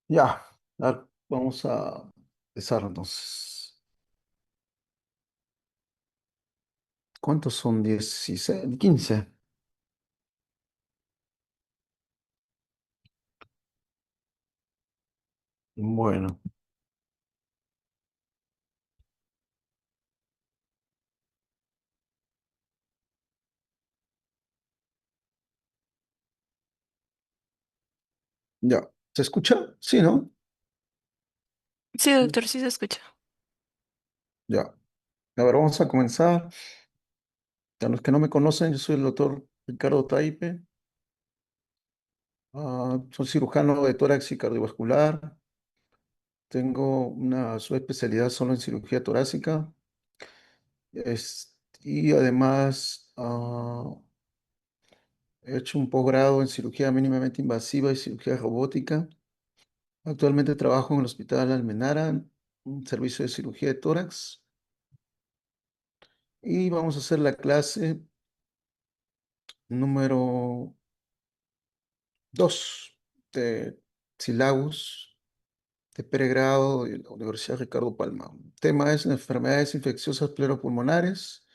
Ya, a ver, vamos a empezar entonces. ¿Cuántos son? 16, 15. Bueno, ya. ¿Se escucha? Sí, ¿no? Sí, doctor, sí se escucha. Ya. A ver, vamos a comenzar. A los que no me conocen, yo soy el doctor Ricardo Taipe. Soy cirujano de tórax y cardiovascular. Tengo una subespecialidad solo en cirugía torácica. Y además he hecho un posgrado en cirugía mínimamente invasiva y cirugía robótica. Actualmente trabajo en el Hospital Almenara, un servicio de cirugía de tórax, y vamos a hacer la clase número 2 de Silagus de pregrado de la Universidad Ricardo Palma. El tema es enfermedades infecciosas pleuropulmonares.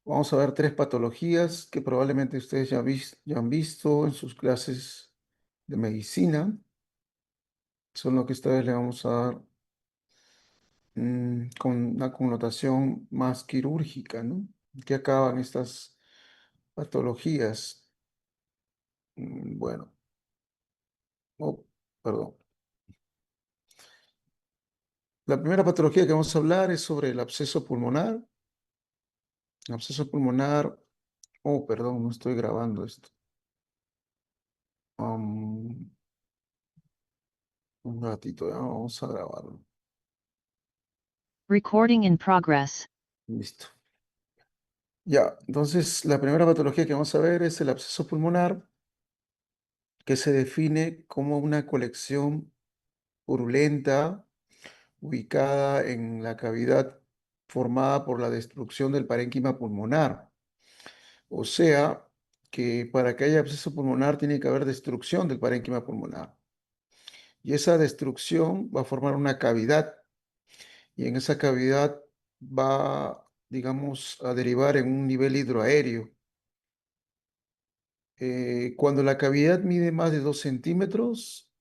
Vamos a ver tres patologías que probablemente ustedes ya han visto en sus clases de medicina. Son lo que esta vez le vamos a dar con una connotación más quirúrgica, ¿no? ¿Qué acaban estas patologías? Bueno, oh, perdón. La primera patología que vamos a hablar es sobre el absceso pulmonar. El absceso pulmonar, oh, perdón, no estoy grabando esto. Um, un ratito, ya vamos a grabarlo. Recording in progress. Listo. Ya, entonces la primera patología que vamos a ver es el absceso pulmonar, que se define como una colección purulenta ubicada en la cavidad formada por la destrucción del parénquima pulmonar. O sea, que para que haya absceso pulmonar tiene que haber destrucción del parénquima pulmonar. Y esa destrucción va a formar una cavidad y en esa cavidad va, digamos, a derivar en un nivel hidroaéreo. Cuando la cavidad mide más de 2 centímetros,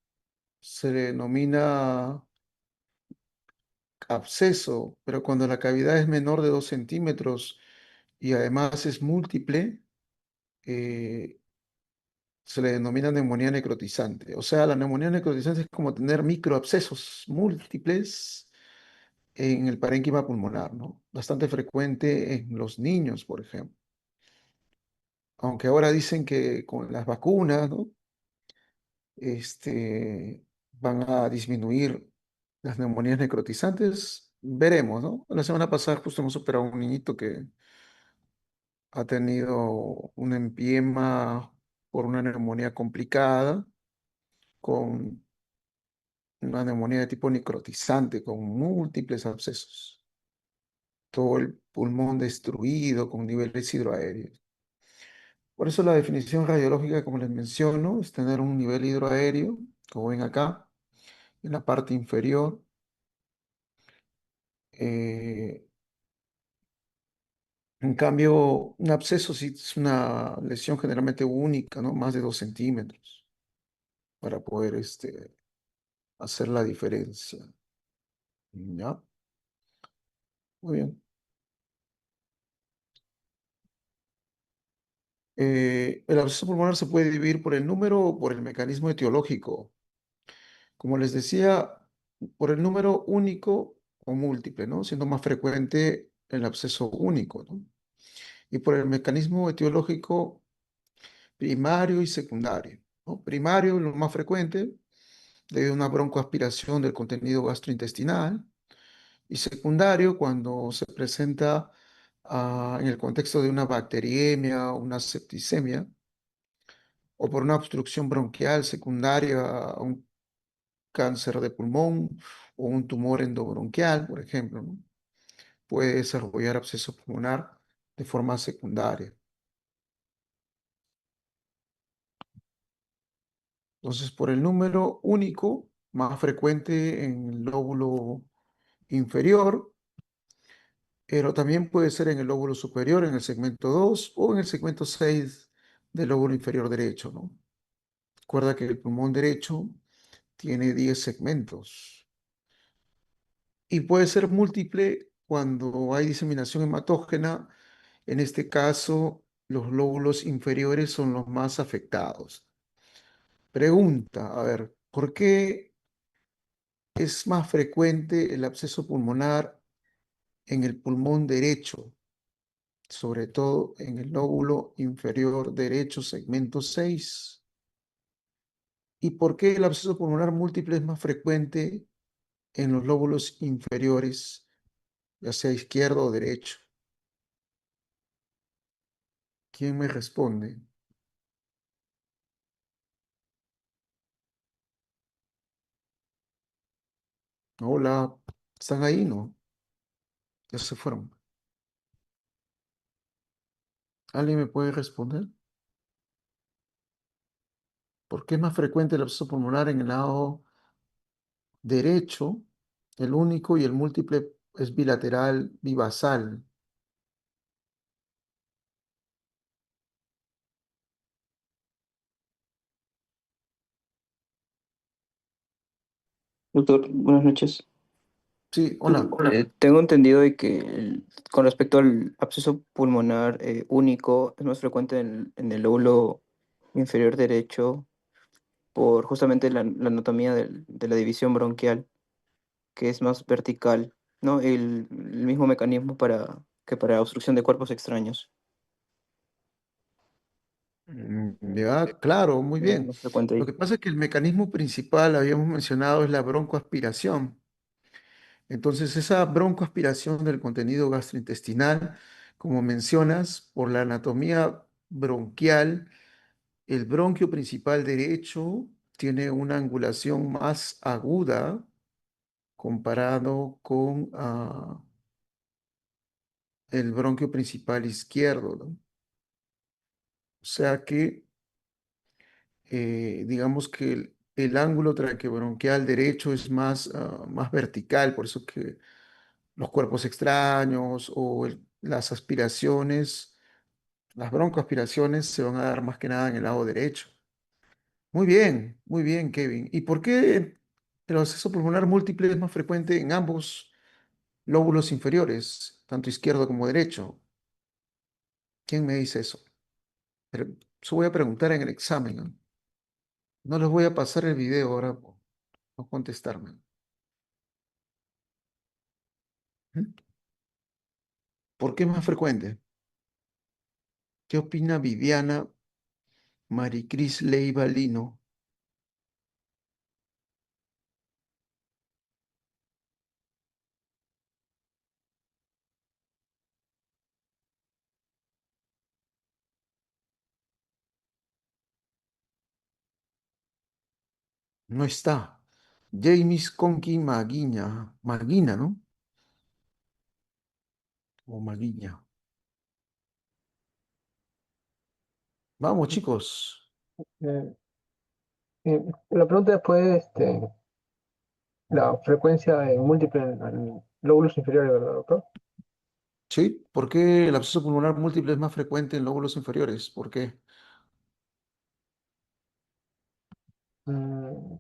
se denomina absceso, pero cuando la cavidad es menor de 2 centímetros y además es múltiple, eh, se le denomina neumonía necrotizante. O sea, la neumonía necrotizante es como tener microabscesos múltiples en el parénquima pulmonar, ¿no? Bastante frecuente en los niños, por ejemplo. Aunque ahora dicen que con las vacunas, ¿no? Van a disminuir las neumonías necrotizantes. Veremos, ¿no? La semana pasada justo hemos operado a un niñito que ha tenido un empiema por una neumonía complicada, con una neumonía de tipo necrotizante, con múltiples abscesos, todo el pulmón destruido, con niveles hidroaéreos. Por eso la definición radiológica, como les menciono, es tener un nivel hidroaéreo, como ven acá, en la parte inferior. Eh, en cambio, un absceso sí es una lesión generalmente única, ¿no? Más de 2 centímetros, para poder hacer la diferencia. ¿Ya? Muy bien. El absceso pulmonar se puede dividir por el número o por el mecanismo etiológico. Como les decía, por el número único o múltiple, ¿no? Siendo más frecuente el absceso único, ¿no? Y por el mecanismo etiológico primario y secundario, ¿no? Primario, lo más frecuente, debido a una broncoaspiración del contenido gastrointestinal, y secundario cuando se presenta en el contexto de una bacteriemia, una septicemia, o por una obstrucción bronquial secundaria a un cáncer de pulmón o un tumor endobronquial, por ejemplo, ¿no? Puede desarrollar absceso pulmonar de forma secundaria. Entonces, por el número único, más frecuente en el lóbulo inferior, pero también puede ser en el lóbulo superior, en el segmento 2 o en el segmento 6 del lóbulo inferior derecho, ¿no? Recuerda que el pulmón derecho tiene 10 segmentos y puede ser múltiple cuando hay diseminación hematógena. En este caso, los lóbulos inferiores son los más afectados. Pregunta, a ver, ¿por qué es más frecuente el absceso pulmonar en el pulmón derecho, sobre todo en el lóbulo inferior derecho, segmento 6? ¿Y por qué el absceso pulmonar múltiple es más frecuente en los lóbulos inferiores, ya sea izquierdo o derecho? ¿Quién me responde? Hola, ¿están ahí? No, ya se fueron. ¿Alguien me puede responder? ¿Por qué es más frecuente el absceso pulmonar en el lado derecho? El único y el múltiple es bilateral, bivasal. Doctor, buenas noches. Sí, hola. Tengo entendido de que con respecto al absceso pulmonar único es más frecuente en el lóbulo inferior derecho por justamente la anatomía de la división bronquial, que es más vertical, ¿no? El mismo mecanismo que para obstrucción de cuerpos extraños. Ya, claro, muy Es bien. más frecuente Lo ahí. que pasa es que el mecanismo principal, habíamos mencionado, es la broncoaspiración. Entonces, esa broncoaspiración del contenido gastrointestinal, como mencionas, por la anatomía bronquial, el bronquio principal derecho tiene una angulación más aguda comparado con el bronquio principal izquierdo, ¿no? O sea que, digamos que el ángulo traqueobronquial derecho es más, más vertical, por eso que los cuerpos extraños o las aspiraciones, las broncoaspiraciones se van a dar más que nada en el lado derecho. Muy bien, Kevin. ¿Y por qué el absceso pulmonar múltiple es más frecuente en ambos lóbulos inferiores, tanto izquierdo como derecho? ¿Quién me dice eso? Pero eso voy a preguntar en el examen, ¿no? No les voy a pasar el video ahora por no contestarme. ¿Mm? ¿Por qué es más frecuente? ¿Qué opina Viviana Maricris Leiva Lino? No está. James Conky Maguiña. Maguina, ¿no? O Maguiña. Vamos, chicos. Eh, la pregunta después, la frecuencia de múltiple en lóbulos inferiores, ¿verdad, doctor? ¿Sí? ¿Por qué el absceso pulmonar múltiple es más frecuente en lóbulos inferiores? ¿Por qué? Mm,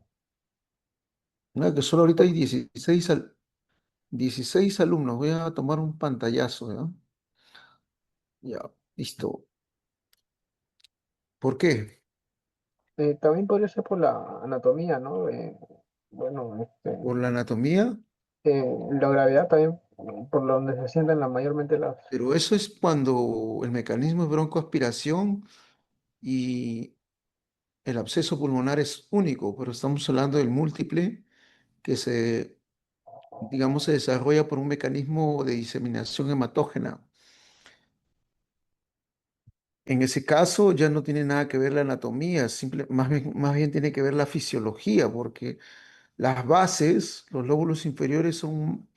Mira que solo ahorita hay 16 alumnos. Voy a tomar un pantallazo, ¿ya? Ya, listo. ¿Por qué? también podría ser por la anatomía, ¿no? Bueno, Por la anatomía, la gravedad también, por donde se sientan mayormente las... pero eso es cuando el mecanismo es broncoaspiración y el absceso pulmonar es único, pero estamos hablando del múltiple que se, digamos, se desarrolla por un mecanismo de diseminación hematógena. En ese caso ya no tiene nada que ver la anatomía, más bien tiene que ver la fisiología, porque las bases, los lóbulos inferiores son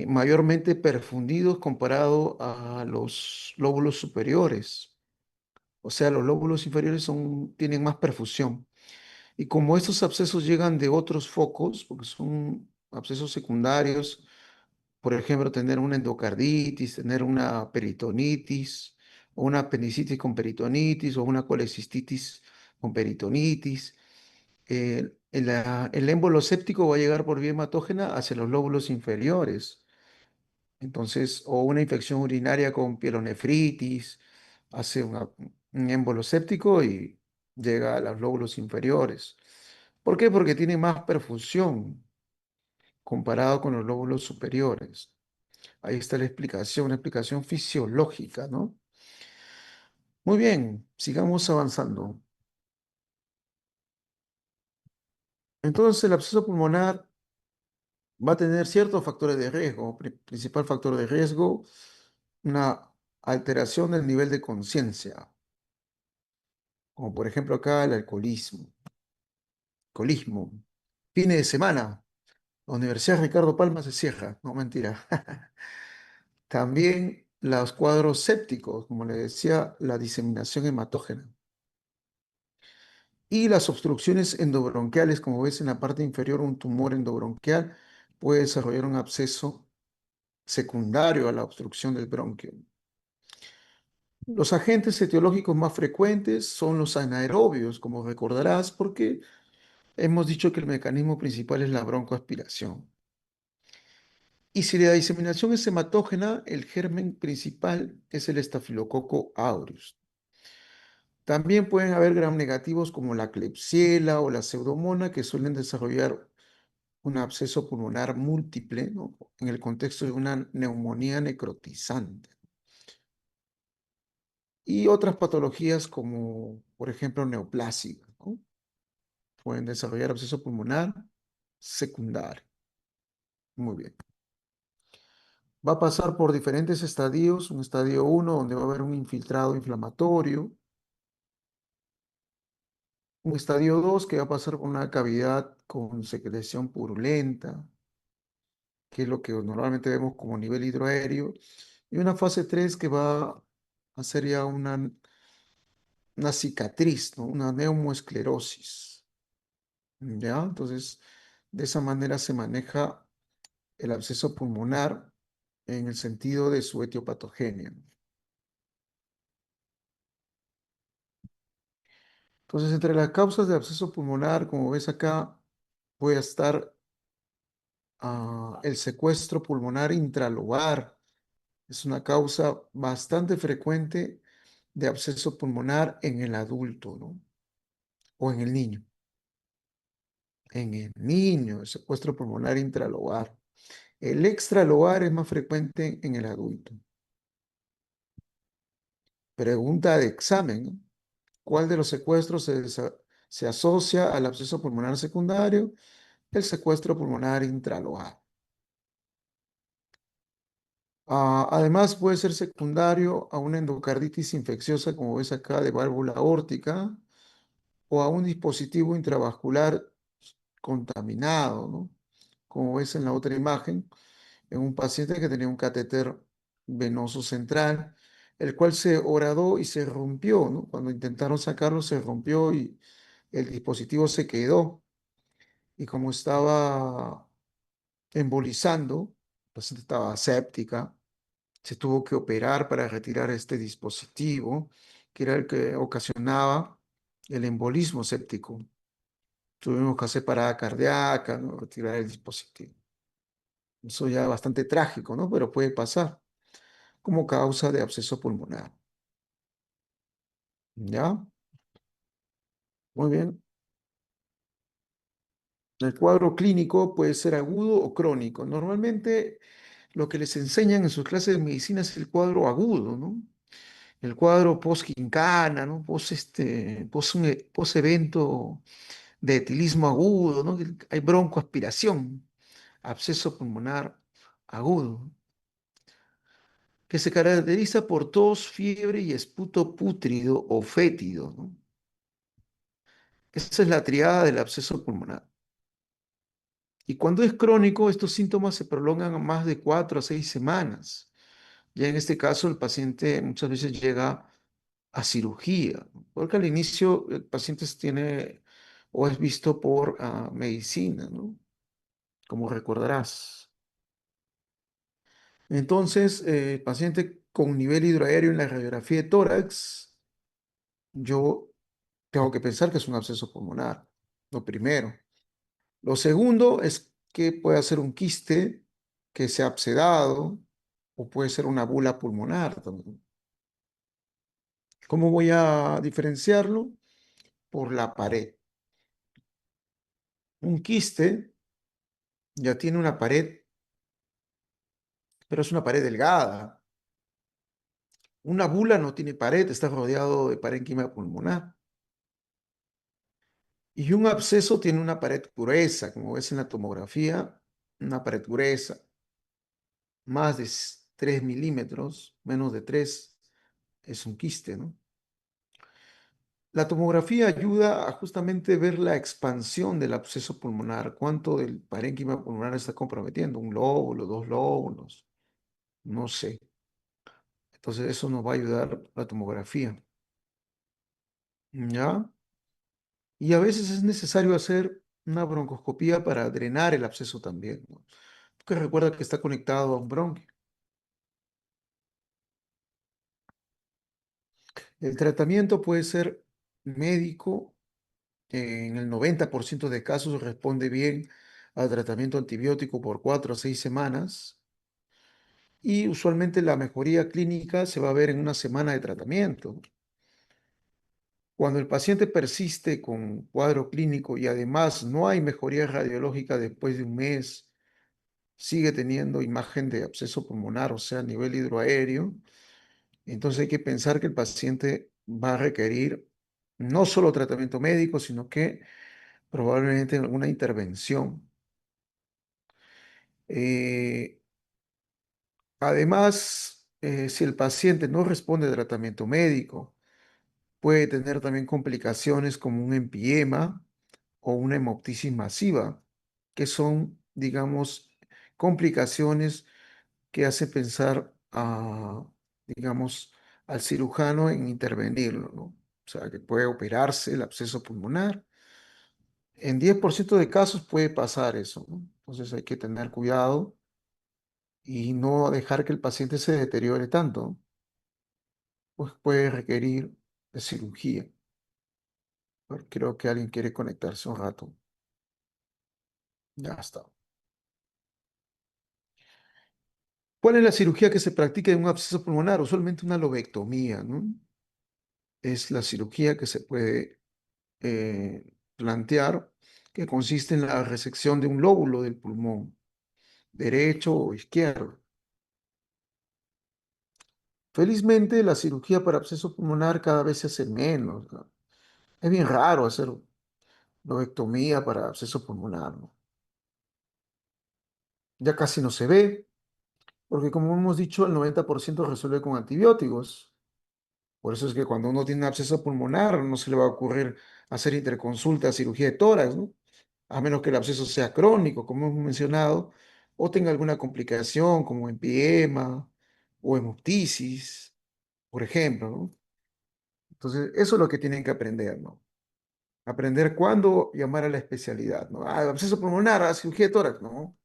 mayormente perfundidos comparado a los lóbulos superiores. O sea, los lóbulos inferiores tienen más perfusión. Y como estos abscesos llegan de otros focos, porque son abscesos secundarios, por ejemplo, tener una endocarditis, tener una peritonitis, o una apendicitis con peritonitis, o una colecistitis con peritonitis, el émbolo séptico va a llegar por vía hematógena hacia los lóbulos inferiores. Entonces, o una infección urinaria con pielonefritis, hace un émbolo séptico y llega a los lóbulos inferiores. ¿Por qué? Porque tiene más perfusión comparado con los lóbulos superiores. Ahí está la explicación, una explicación fisiológica, ¿no? Muy bien, sigamos avanzando. Entonces, el absceso pulmonar va a tener ciertos factores de riesgo. Principal factor de riesgo, una alteración del nivel de conciencia, como por ejemplo acá el alcoholismo. Fines de semana, la Universidad Ricardo Palma se cierra, no mentira. También los cuadros sépticos, como le decía, la diseminación hematógena. Y las obstrucciones endobronquiales, como ves en la parte inferior, un tumor endobronquial puede desarrollar un absceso secundario a la obstrucción del bronquio. Los agentes etiológicos más frecuentes son los anaerobios, como recordarás, porque hemos dicho que el mecanismo principal es la broncoaspiración. Y si la diseminación es hematógena, el germen principal es el estafilococo aureus. También pueden haber gram negativos como la Klebsiella o la Pseudomonas que suelen desarrollar un absceso pulmonar múltiple, ¿no? En el contexto de una neumonía necrotizante. Y otras patologías como, por ejemplo, neoplásicas, ¿no? Pueden desarrollar absceso pulmonar secundario. Muy bien. Va a pasar por diferentes estadios. Un estadio 1 donde va a haber un infiltrado inflamatorio. Un estadio 2 que va a pasar por una cavidad con secreción purulenta, que es lo que normalmente vemos como nivel hidroaéreo. Y una fase 3 que va a ser ya una cicatriz, ¿no? Una neumoesclerosis. ¿Ya? Entonces, de esa manera se maneja el absceso pulmonar en el sentido de su etiopatogenia. Entonces, entre las causas de absceso pulmonar, como ves acá, puede estar el secuestro pulmonar intralobar. Es una causa bastante frecuente de absceso pulmonar en el adulto, ¿no? O en el niño. En el niño, el secuestro pulmonar intralobar. El extralobar es más frecuente en el adulto. Pregunta de examen, ¿no? ¿Cuál de los secuestros se asocia al absceso pulmonar secundario? El secuestro pulmonar intralobar. Además, puede ser secundario a una endocarditis infecciosa, como ves acá, de válvula aórtica, o a un dispositivo intravascular contaminado, ¿no? Como ves en la otra imagen, en un paciente que tenía un catéter venoso central, el cual se horadó y se rompió, ¿no? Cuando intentaron sacarlo, se rompió y el dispositivo se quedó. Y como estaba embolizando, la paciente estaba séptica, se tuvo que operar para retirar este dispositivo, que era el que ocasionaba el embolismo séptico. Tuvimos que hacer parada cardíaca, ¿no? Retirar el dispositivo. Eso ya es bastante trágico, ¿no? Pero puede pasar como causa de absceso pulmonar. ¿Ya? Muy bien. El cuadro clínico puede ser agudo o crónico. Normalmente lo que les enseñan en sus clases de medicina es el cuadro agudo, ¿no? El cuadro post-gincana, ¿no? Post-evento de etilismo agudo, ¿no? Hay broncoaspiración, absceso pulmonar agudo, que se caracteriza por tos, fiebre y esputo pútrido o fétido, ¿no? Esa es la triada del absceso pulmonar. Y cuando es crónico, estos síntomas se prolongan a más de 4 a 6 semanas. Ya en este caso, el paciente muchas veces llega a cirugía, ¿no? Porque al inicio el paciente tiene o es visto por medicina, ¿no? Como recordarás. Entonces, paciente con nivel hidroaéreo en la radiografía de tórax, yo tengo que pensar que es un absceso pulmonar, lo primero. Lo segundo es que puede ser un quiste que sea abscedado o puede ser una bula pulmonar también. ¿Cómo voy a diferenciarlo? Por la pared. Un quiste ya tiene una pared, pero es una pared delgada. Una bula no tiene pared, está rodeado de parénquima pulmonar. Y un absceso tiene una pared gruesa, como ves en la tomografía, una pared gruesa, más de 3 milímetros, menos de 3 es un quiste, ¿no? La tomografía ayuda a justamente ver la expansión del absceso pulmonar, cuánto del parénquima pulmonar está comprometiendo, un lóbulo, dos lóbulos, no sé. Entonces eso nos va a ayudar la tomografía, ¿ya? Y a veces es necesario hacer una broncoscopía para drenar el absceso también, ¿no? Porque recuerda que está conectado a un bronquio. El tratamiento puede ser médico, en el 90% de casos responde bien al tratamiento antibiótico por 4 a 6 semanas y usualmente la mejoría clínica se va a ver en una semana de tratamiento. Cuando el paciente persiste con cuadro clínico y además no hay mejoría radiológica después de un mes, sigue teniendo imagen de absceso pulmonar, o sea, a nivel hidroaéreo, entonces hay que pensar que el paciente va a requerir no solo tratamiento médico, sino que probablemente alguna intervención. Eh, Además, si el paciente no responde a tratamiento médico, puede tener también complicaciones como un empiema o una hemoptisis masiva, que son, digamos, complicaciones que hace pensar digamos, al cirujano en intervenirlo, ¿no? O sea, que puede operarse el absceso pulmonar. En 10% de casos puede pasar eso, ¿no? Entonces hay que tener cuidado y no dejar que el paciente se deteriore tanto, pues puede requerir de cirugía. Pero creo que alguien quiere conectarse un rato. Ya está. ¿Cuál es la cirugía que se practica en un absceso pulmonar? Usualmente una lobectomía, ¿no? Es la cirugía que se puede plantear, que consiste en la resección de un lóbulo del pulmón, derecho o izquierdo. Felizmente, la cirugía para absceso pulmonar cada vez se hace menos, ¿no? Es bien raro hacer lobectomía para absceso pulmonar, ¿no? Ya casi no se ve, porque como hemos dicho, el 90% resuelve con antibióticos. Por eso es que cuando uno tiene un absceso pulmonar, no se le va a ocurrir hacer interconsulta, cirugía de tórax, ¿no? A menos que el absceso sea crónico, como hemos mencionado, o tenga alguna complicación como empiema o hemoptisis, por ejemplo, ¿no? Entonces, eso es lo que tienen que aprender, ¿no? Aprender cuándo llamar a la especialidad, ¿no? Ah, absceso pulmonar, cirugía de tórax, ¿no?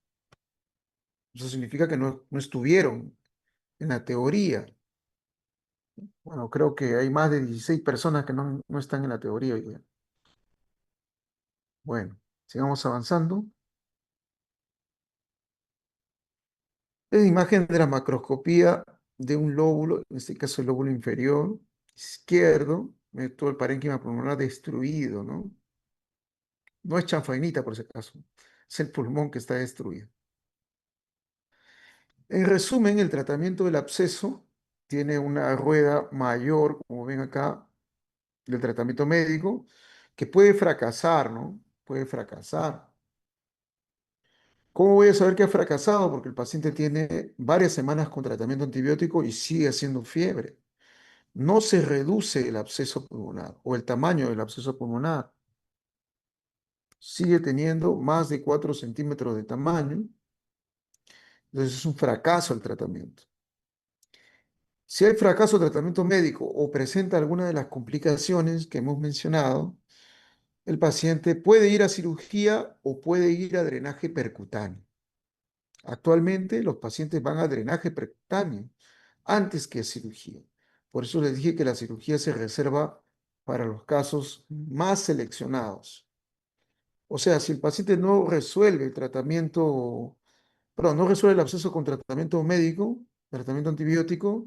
Eso significa que no estuvieron en la teoría. Bueno, creo que hay más de 16 personas que no están en la teoría hoy día. Bueno, sigamos avanzando. Es imagen de la macroscopía de un lóbulo, en este caso el lóbulo inferior izquierdo, todo el parénquima pulmonar destruido, ¿no? No es chanfainita por si acaso, es el pulmón que está destruido. En resumen, el tratamiento del absceso tiene una rueda mayor, como ven acá, del tratamiento médico, que puede fracasar, ¿no? Puede fracasar. ¿Cómo voy a saber que ha fracasado? Porque el paciente tiene varias semanas con tratamiento antibiótico y sigue haciendo fiebre. No se reduce el absceso pulmonar o el tamaño del absceso pulmonar. Sigue teniendo más de 4 centímetros de tamaño. Entonces es un fracaso el tratamiento. Si hay fracaso de tratamiento médico o presenta alguna de las complicaciones que hemos mencionado, el paciente puede ir a cirugía o puede ir a drenaje percutáneo. Actualmente los pacientes van a drenaje percutáneo antes que a cirugía. Por eso les dije que la cirugía se reserva para los casos más seleccionados. O sea, si el paciente no resuelve el tratamiento, perdón, no resuelve el absceso con tratamiento médico, tratamiento antibiótico,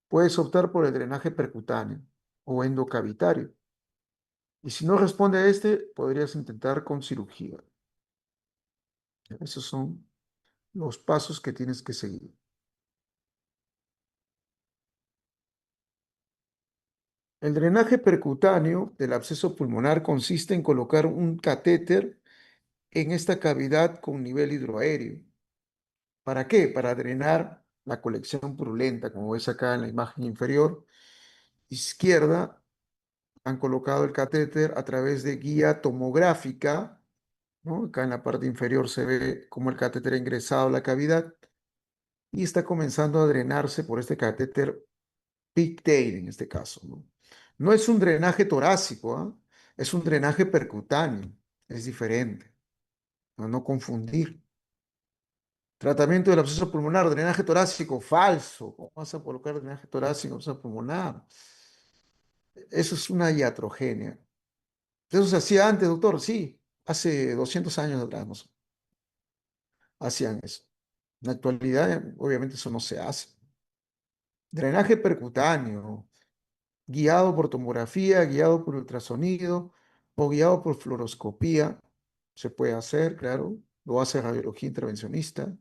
puedes optar por el drenaje percutáneo o endocavitario. Y si no responde a este, podrías intentar con cirugía. Esos son los pasos que tienes que seguir. El drenaje percutáneo del absceso pulmonar consiste en colocar un catéter en esta cavidad con nivel hidroaéreo. ¿Para qué? Para drenar la colección purulenta, como ves acá en la imagen inferior izquierda. Han colocado el catéter a través de guía tomográfica, ¿no? Acá en la parte inferior se ve cómo el catéter ha ingresado a la cavidad y está comenzando a drenarse por este catéter pigtail en este caso, ¿no? No es un drenaje torácico, ¿ah? Es un drenaje percutáneo, es diferente, no confundir. Tratamiento del absceso pulmonar, drenaje torácico, falso. ¿Cómo vas a colocar drenaje torácico en absceso pulmonar? Eso es una iatrogenia. Eso se hacía antes, doctor, sí, hace 200 años atrás, no sé, hacían eso. En la actualidad, obviamente, eso no se hace. Drenaje percutáneo, guiado por tomografía, guiado por ultrasonido o guiado por fluoroscopía. Se puede hacer, claro, lo hace radiología intervencionista.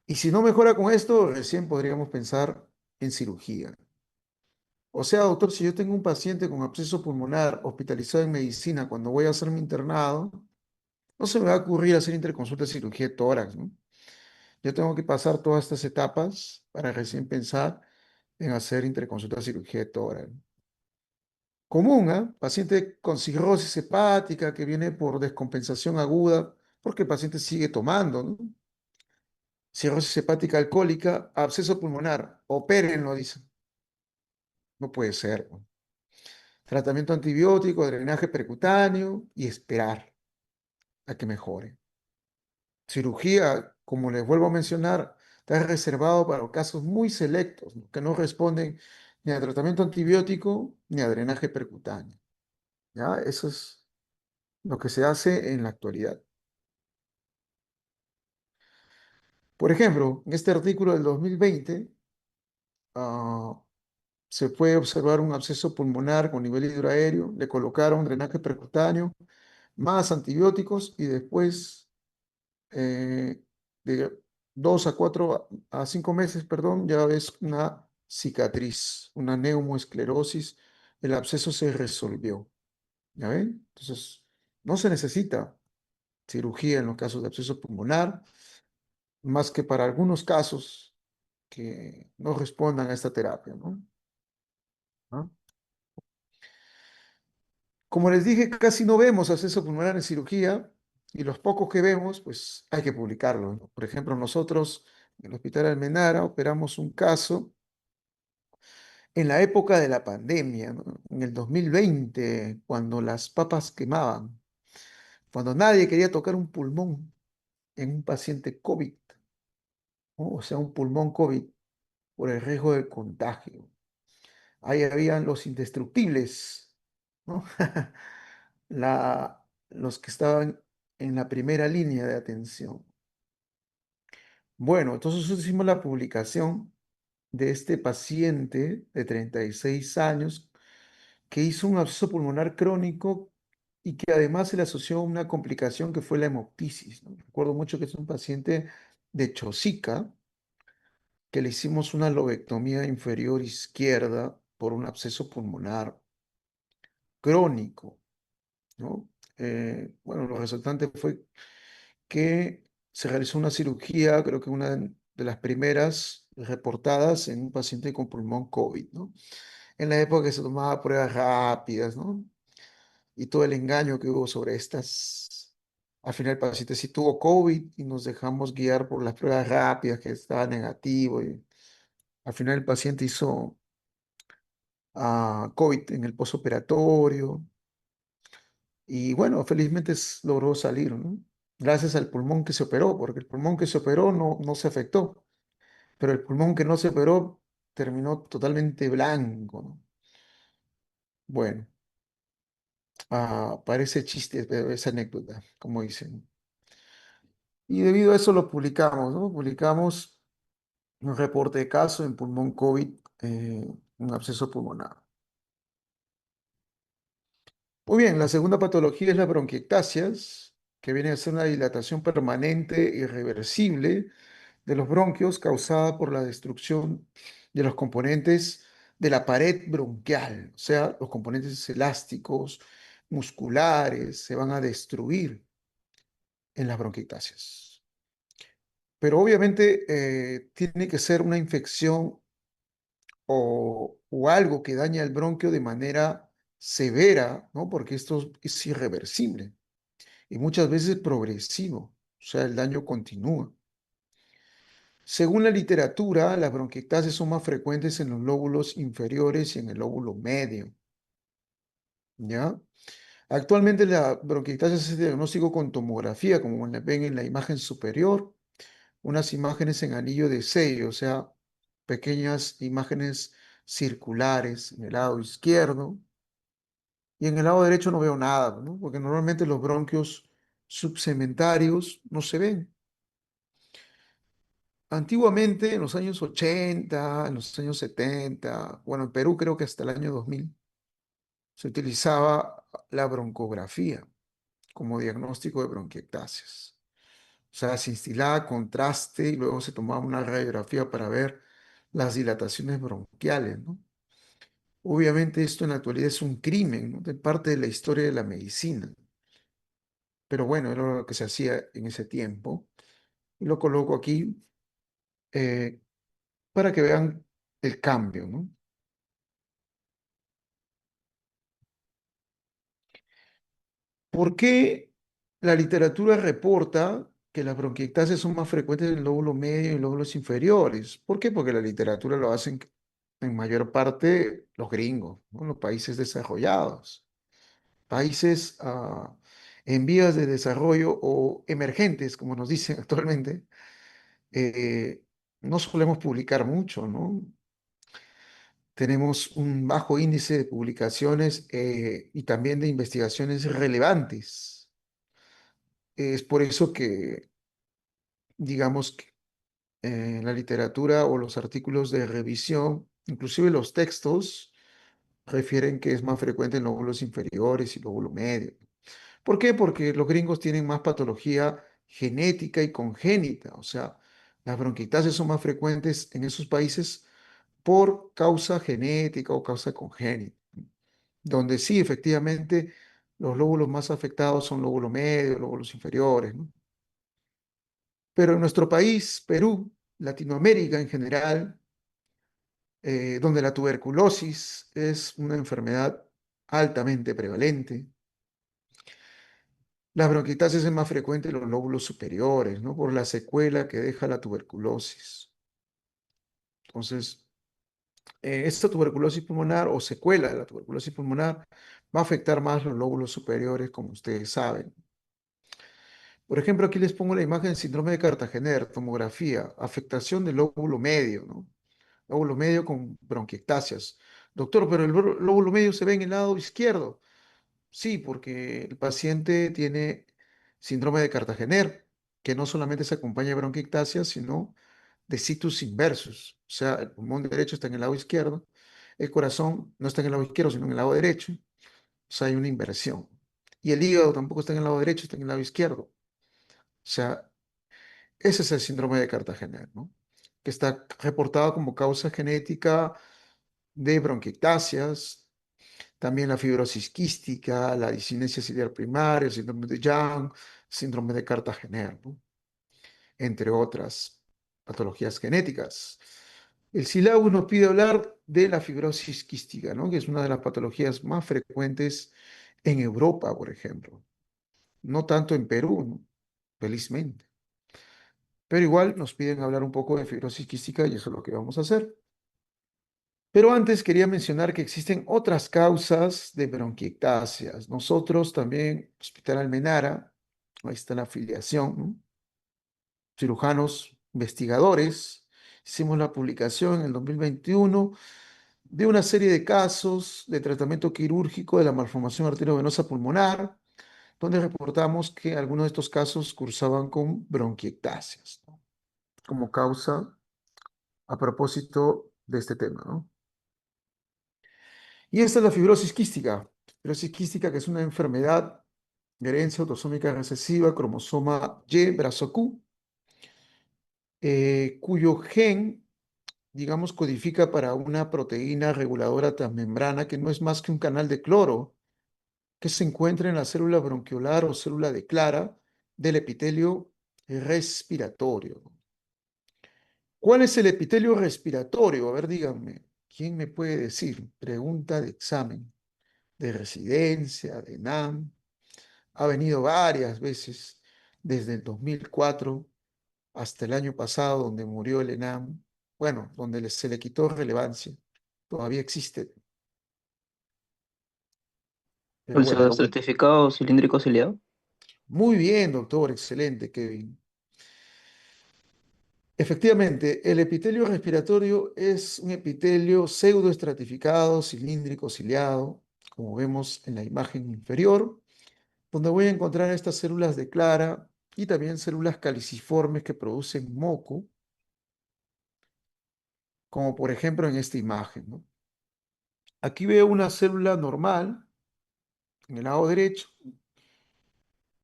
Y si no mejora con esto, recién podríamos pensar en cirugía. O sea, doctor, si yo tengo un paciente con absceso pulmonar hospitalizado en medicina cuando voy a hacer mi internado, no se me va a ocurrir hacer interconsulta de cirugía de tórax, ¿no? Yo tengo que pasar todas estas etapas para recién pensar en hacer interconsulta de cirugía de tórax. Común, ¿ah? Paciente con cirrosis hepática que viene por descompensación aguda, porque el paciente sigue tomando, ¿no? Cirrosis hepática alcohólica, absceso pulmonar, opérenlo, dicen. No puede ser, ¿no? Tratamiento antibiótico, drenaje percutáneo y esperar a que mejore. Cirugía, como les vuelvo a mencionar, está reservado para casos muy selectos, ¿no? Que no responden ni a tratamiento antibiótico ni a drenaje percutáneo. ¿Ya? Eso es lo que se hace en la actualidad. Por ejemplo, en este artículo del 2020, ah, se puede observar un absceso pulmonar con nivel hidroaéreo, le colocaron drenaje percutáneo, más antibióticos y después de 2 a 4 a 5 meses, perdón, ya ves una cicatriz, una neumoesclerosis, el absceso se resolvió, ¿ya ven? Entonces, no se necesita cirugía en los casos de absceso pulmonar, más que para algunos casos que no respondan a esta terapia, ¿no? ¿Ah? Como les dije, casi no vemos absceso pulmonar en cirugía y los pocos que vemos, pues hay que publicarlo, ¿no? Por ejemplo, nosotros en el Hospital Almenara operamos un caso en la época de la pandemia, ¿no? En el 2020, cuando las papas quemaban, cuando nadie quería tocar un pulmón en un paciente COVID, ¿no? O sea, un pulmón COVID por el riesgo de contagio. Ahí habían los indestructibles, ¿no? Los que estaban en la primera línea de atención. Bueno, entonces nosotros hicimos la publicación de este paciente de 36 años que hizo un absceso pulmonar crónico y que además se le asoció a una complicación que fue la hemoptisis, ¿no? Recuerdo mucho que es un paciente de Chosica, que le hicimos una lobectomía inferior izquierda por un absceso pulmonar crónico, ¿no? Bueno, lo resultante fue que se realizó una cirugía, creo que una de las primeras reportadas en un paciente con pulmón COVID, ¿no? En la época que se tomaba pruebas rápidas, ¿no? Y todo el engaño que hubo sobre estas. Al final el paciente sí tuvo COVID y nos dejamos guiar por las pruebas rápidas que estaba negativo y al final el paciente hizo COVID en el posoperatorio, Y bueno, felizmente logró salir, ¿no? Gracias al pulmón que se operó, porque el pulmón que se operó no se afectó, pero el pulmón que no se operó terminó totalmente blanco, ¿no? Bueno, parece chiste esa anécdota, como dicen. Y debido a eso lo publicamos, ¿no? Publicamos un reporte de caso en pulmón COVID, un absceso pulmonar. Muy bien, la segunda patología es la bronquiectasias, que viene a ser una dilatación permanente e irreversible de los bronquios causada por la destrucción de los componentes de la pared bronquial, o sea, los componentes elásticos, musculares, se van a destruir en las bronquiectasias. Pero obviamente tiene que ser una infección o algo que daña el bronquio de manera severa, ¿no? Porque esto es irreversible y muchas veces progresivo, o sea, el daño continúa. Según la literatura, las bronquiectasias son más frecuentes en los lóbulos inferiores y en el lóbulo medio, ¿ya? Actualmente la bronquiectasia se diagnostica con tomografía, como ven en la imagen superior, unas imágenes en anillo de sello, o sea, pequeñas imágenes circulares en el lado izquierdo, y en el lado derecho no veo nada, ¿no? Porque normalmente los bronquios subsementarios no se ven. Antiguamente, en los años 80, en los años 70, bueno, en Perú creo que hasta el año 2000, se utilizaba la broncografía como diagnóstico de bronquiectasias. O sea, se instilaba contraste y luego se tomaba una radiografía para ver las dilataciones bronquiales, ¿no? Obviamente esto en la actualidad es un crimen, ¿no? De parte de la historia de la medicina. Pero bueno, era lo que se hacía en ese tiempo. Y lo coloco aquí eh, para que vean el cambio, ¿no? ¿Por qué la literatura reporta que las bronquiectasias son más frecuentes en el lóbulo medio y en lóbulos inferiores? ¿Por qué? Porque la literatura lo hacen en mayor parte los gringos, ¿no? Los países desarrollados, países en vías de desarrollo o emergentes, como nos dicen actualmente. eh, no solemos publicar mucho, ¿no? Tenemos un bajo índice de publicaciones y también de investigaciones relevantes. Es por eso que, digamos, que, la literatura o los artículos de revisión, inclusive los textos, refieren que es más frecuente en lóbulos inferiores y lóbulo medio. ¿Por qué? Porque los gringos tienen más patología genética y congénita, o sea, las bronquiectasias son más frecuentes en esos países por causa genética o causa congénita, donde sí, efectivamente, los lóbulos más afectados son lóbulo medio, lóbulos inferiores, ¿no? Pero en nuestro país, Perú, Latinoamérica en general, donde la tuberculosis es una enfermedad altamente prevalente, la bronquiectasis es más frecuente en los lóbulos superiores, ¿no? Por la secuela que deja la tuberculosis. Entonces, esta tuberculosis pulmonar o secuela de la tuberculosis pulmonar va a afectar más los lóbulos superiores, como ustedes saben. Por ejemplo, aquí les pongo la imagen del síndrome de Cartagener, tomografía, afectación del lóbulo medio, ¿no? Lóbulo medio con bronquiectasias. Doctor, pero el lóbulo medio se ve en el lado izquierdo. Sí, porque el paciente tiene síndrome de Cartagener, que no solamente se acompaña de bronquiectasia, sino de situs inversus. O sea, el pulmón derecho está en el lado izquierdo, el corazón no está en el lado izquierdo, sino en el lado derecho. O sea, hay una inversión. Y el hígado tampoco está en el lado derecho, está en el lado izquierdo. O sea, ese es el síndrome de Cartagener, ¿no? Que está reportado como causa genética de bronquiectasias, también la fibrosis quística, la discinesia ciliar primaria, el síndrome de Young, síndrome de Cartagener, ¿no? Entre otras patologías genéticas. El SILAU nos pide hablar de la fibrosis quística, ¿no? Que es una de las patologías más frecuentes en Europa, por ejemplo. No tanto en Perú, ¿no? Felizmente. Pero igual nos piden hablar un poco de fibrosis quística y eso es lo que vamos a hacer. Pero antes quería mencionar que existen otras causas de bronquiectasias. Nosotros también, Hospital Almenara, ahí está la afiliación, ¿no? Cirujanos investigadores, hicimos la publicación en el 2021 de una serie de casos de tratamiento quirúrgico de la malformación arteriovenosa pulmonar, donde reportamos que algunos de estos casos cursaban con bronquiectasias, ¿no? Como causa a propósito de este tema, ¿no? Y esta es la fibrosis quística. Fibrosis quística, que es una enfermedad de herencia autosómica recesiva, cromosoma Y, brazo Q, cuyo gen, digamos, codifica para una proteína reguladora transmembrana que no es más que un canal de cloro que se encuentra en la célula bronquiolar o célula de Clara del epitelio respiratorio. ¿Cuál es el epitelio respiratorio? A ver, díganme, ¿quién me puede decir? Pregunta de examen, de residencia, de NAM. Ha venido varias veces desde el 2004 hasta el año pasado, donde murió el ENAM, bueno, donde se le quitó relevancia. Todavía existe, pero El bueno. pseudoestratificado cilíndrico ciliado. Muy bien, doctor, excelente, Kevin. Efectivamente, el epitelio respiratorio es un epitelio pseudoestratificado, cilíndrico, ciliado, como vemos en la imagen inferior, donde voy a encontrar estas células de Clara y también células caliciformes que producen moco, como por ejemplo en esta imagen, ¿no? Aquí veo una célula normal en el lado derecho,